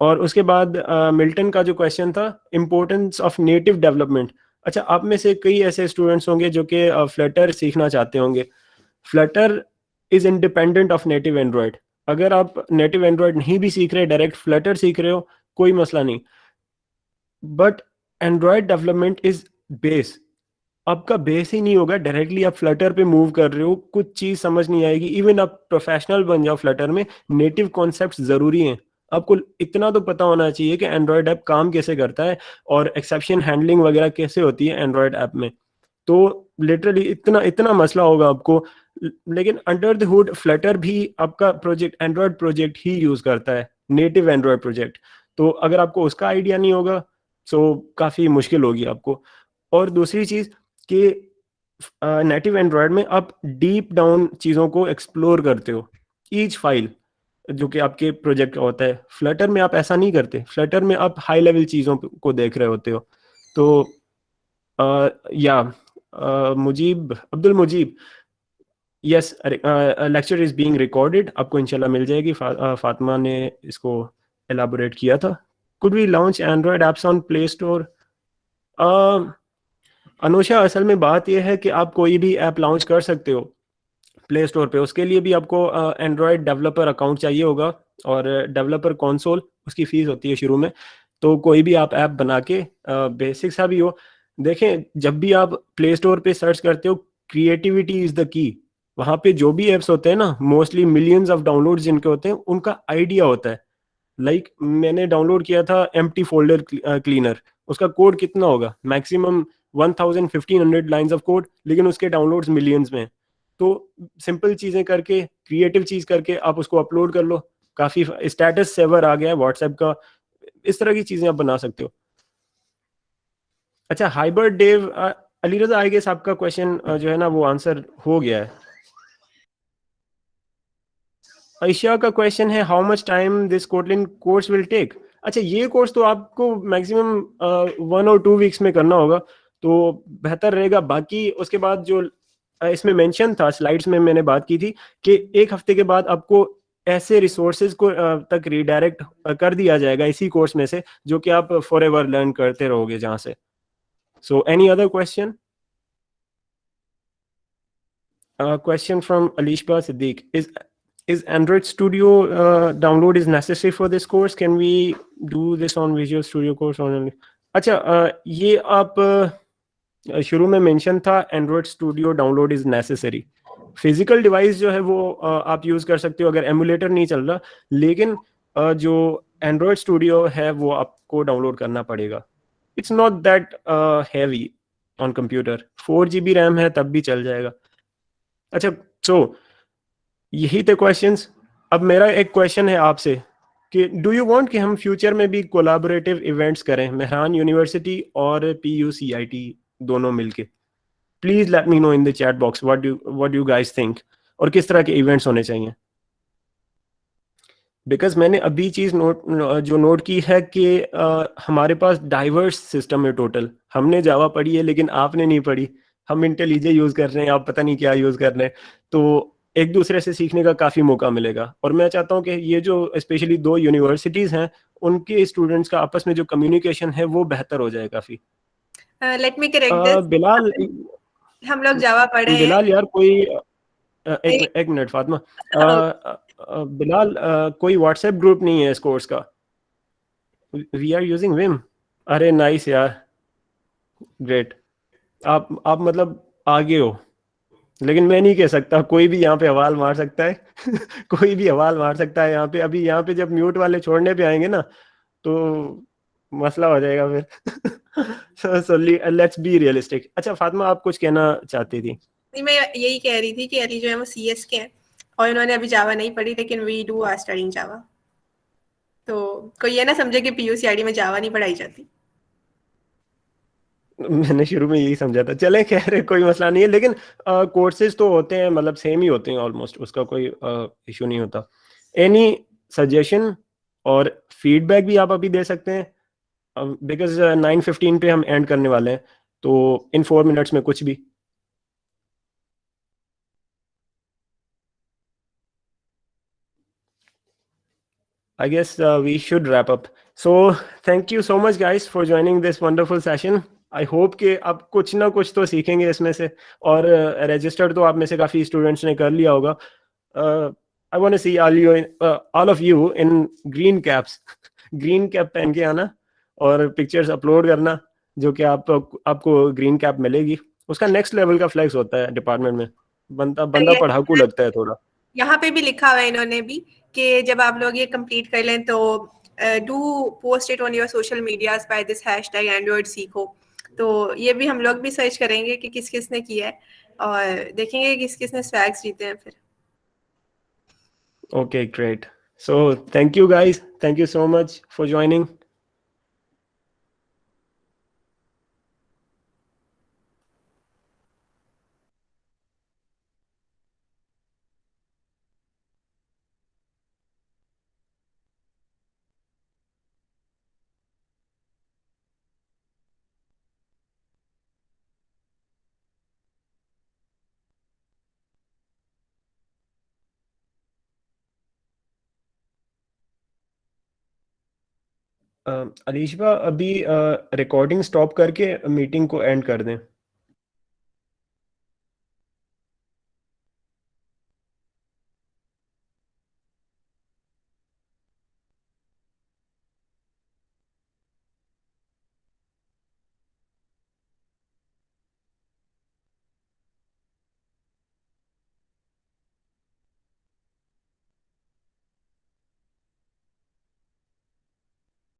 और उसके बाद मिल्टन का जो क्वेश्चन था, इम्पोर्टेंस ऑफ नेटिव डेवलपमेंट। अच्छा, आप में से कई ऐसे स्टूडेंट्स होंगे जो कि फ्लटर सीखना चाहते होंगे। Flutter is independent of native Android. अगर आप नेटिव एंड्रॉयड नहीं भी सीख रहे, डायरेक्ट फ्लटर सीख रहे हो, कोई मसला नहीं, but Android development is base. आपका बेस ही नहीं होगा, डायरेक्टली आप फ्लटर पे मूव कर रहे हो, कुछ चीज समझ नहीं आएगी। इवन आप प्रोफेशनल बन जाओ फ्लटर में, नेटिव कॉन्सेप्ट्स जरूरी हैं। आपको इतना तो पता होना चाहिए कि एंड्रॉयड ऐप काम कैसे करता है और एक्सेप्शन हैंडलिंग वगैरह कैसे होती है एंड्रॉयड ऐप में। तो लिटरली इतना इतना मसला होगा आपको। लेकिन अंडर द हुड फ्लटर भी आपका प्रोजेक्ट एंड्रॉयड प्रोजेक्ट ही यूज करता है, नेटिव एंड्रॉयड प्रोजेक्ट। तो अगर आपको उसका आइडिया नहीं होगा तो काफी मुश्किल होगी आपको। और दूसरी चीज कि नेटिव एंड्रॉयड में आप डीप डाउन चीज़ों को एक्सप्लोर करते हो, ईच फाइल जो कि आपके प्रोजेक्ट का होता है। फ्लटर में आप ऐसा नहीं करते, फ्लटर में आप हाई लेवल चीज़ों को देख रहे होते हो। तो yeah Mujeeb, Abdul Mujeeb, yes, lecture is being recorded, आपको इंशाल्लाह मिल जाएगी। फातिमा ने इसको एलाबोरेट किया था। Could we launch Android apps on Play Store? Anusha, असल में बात यह है कि आप कोई भी ऐप लॉन्च कर सकते हो प्ले स्टोर पे। उसके लिए भी आपको एंड्रॉयड डेवलपर अकाउंट चाहिए होगा, और डेवलपर कंसोल उसकी फीस होती है शुरू में। तो कोई भी आप ऐप बना के, बेसिक सा भी हो, देखें जब भी आप प्ले स्टोर पे सर्च करते हो, क्रिएटिविटी इज द की। वहाँ पे जो भी ऐप्स होते हैं ना, मोस्टली मिलियंस ऑफ डाउनलोड जिनके होते हैं, उनका आइडिया होता है। लाइक मैंने डाउनलोड किया था एम्प्टी फोल्डर क्लीनर, उसका कोड कितना होगा, मैक्सिमम 1500 लाइंस ऑफ कोड, लेकिन उसके डाउनलोड्स मिलियंस में हैं। तो सिंपल चीजें करके, क्रिएटिव चीज करके आप उसको अपलोड कर लो। काफी स्टेटस सेवर आ गया है व्हाट्सएप का, इस तरह की चीजें आप बना सकते हो। अच्छा, हाइबर डेव, अली रजा, आई गेस आपका क्वेश्चन जो है ना वो आंसर हो गया है। आयशा का क्वेश्चन है how much time this Kotlin course will take? अच्छा, ये कोर्स तो आपको मैक्सिमम 1 और 2 वीक्स में करना होगा, तो बेहतर रहेगा। बाकी उसके बाद जो इसमें मेंशन था, स्लाइड्स में मैंने बात की थी कि 1 हफ्ते के बाद आपको ऐसे रिसोर्सेज को तक रीडायरेक्ट कर दिया जाएगा इसी कोर्स में से, जो कि आप फॉर एवर लर्न करते रहोगे जहां से। So any other question? Question from Alishba Siddiq. Is Android Studio download is necessary for this course? Can we do this on Visual Studio course only? अच्छा, ये आप शुरू में मेंशन था Android Studio download is necessary. Physical device जो है वो आप यूज कर सकते हो अगर एमुलेटर नहीं चल रहा, लेकिन जो Android Studio है वो आपको डाउनलोड करना पड़ेगा। It's not that heavy on computer, 4 GB RAM है तब भी चल जाएगा। अच्छा, यही थे क्वेश्चंस। अब मेरा एक क्वेश्चन है आपसे कि डू यू वांट कि हम फ्यूचर में भी कोलैबोरेटिव इवेंट्स करें, मेहरान यूनिवर्सिटी और PUCIT दोनों मिलके? Please let me know in the chat box what you guys think, और किस तरह के इवेंट्स होने चाहिए। बिकॉज मैंने अभी चीज नोट की है कि हमारे पास डाइवर्स सिस्टम है टोटल। हमने जावा पढ़ी है लेकिन आपने नहीं पढ़ी, हम इंटेलिजे यूज कर रहे हैं, आप पता नहीं क्या यूज कर रहे हैं। तो एक दूसरे से सीखने का काफी मौका मिलेगा, और मैं चाहता हूँ कि ये जो स्पेशली 2 यूनिवर्सिटीज हैं उनके स्टूडेंट्स का आपस में जो कम्युनिकेशन है वो बेहतर हो जाए काफी। Let me correct this. Bilal, हम लोग जावा पढ़े हैं। बिलाल यार कोई एक मिनट फातिमा, बिलाल कोई व्हाट्सएप ग्रुप नहीं है इस कोर्स का। We are using Vim. अरे नाइस यार, ग्रेट। आप मतलब आगे हो, लेकिन मैं नहीं कह सकता, कोई भी यहाँ पे हवाल मार सकता है कोई भी हवाल मार सकता है यहाँ पे। अभी यहाँ पे जब म्यूट वाले छोड़ने पे आएंगे ना तो मसला हो जाएगा फिर so लेट्स बी रियलिस्टिक। अच्छा फातिमा, आप कुछ कहना चाहती थी? मैं यही कह रही थी कि अली जो है वो CS के हैं और उन्होंने अभी जावा नहीं पढ़ी, लेकिन वी डू आर स्टडीइंग जावा। तो कोई ये ना समझे कि PUCIT में जावा नहीं पढ़ाई जाती। मैंने शुरू में यही समझा था। चले कह रहे कोई मसला नहीं है, लेकिन कोर्सेज तो होते हैं, मतलब सेम ही होते हैं ऑलमोस्ट, उसका कोई इशू नहीं होता। एनी सजेशन और फीडबैक भी आप अभी दे सकते हैं, बिकॉज 9:15 पे हम एंड करने वाले हैं। तो इन 4 मिनट्स में कुछ भी। I guess we should wrap up. So thank you so much guys for joining this wonderful session. I hope कि आप कुछ ना कुछ तो सीखेंगे इसमें से, और रजिस्टर तो आप में से काफ़ी स्टूडेंट्स ने कर लिया होगा। I want to see all of you in green caps. Green cap पहन के आना और पिक्चर्स अपलोड करना, जो कि आपको ग्रीन कैप मिलेगी। उसका नेक्स्ट लेवल का फ्लैक्स होता है डिपार्टमेंट में। बंदा पढ़ाकू लगता है थोड़ा। यहाँ पे भी लिखा हुआ है इन्होंने भी कि जब आप लोग ये कंप्लीट कर लें तो do post it on your social medias by this hashtag Android सीखो। तो ये भी हम लोग भी सर्च करेंगे कि किस किस ने किया है और देखेंगे किस किस ने स्वैग्स जीते हैं फिर। Okay, great. So thank you guys. Thank you so much for joining. Alisha, अभी रिकॉर्डिंग स्टॉप करके मीटिंग को एंड कर दें।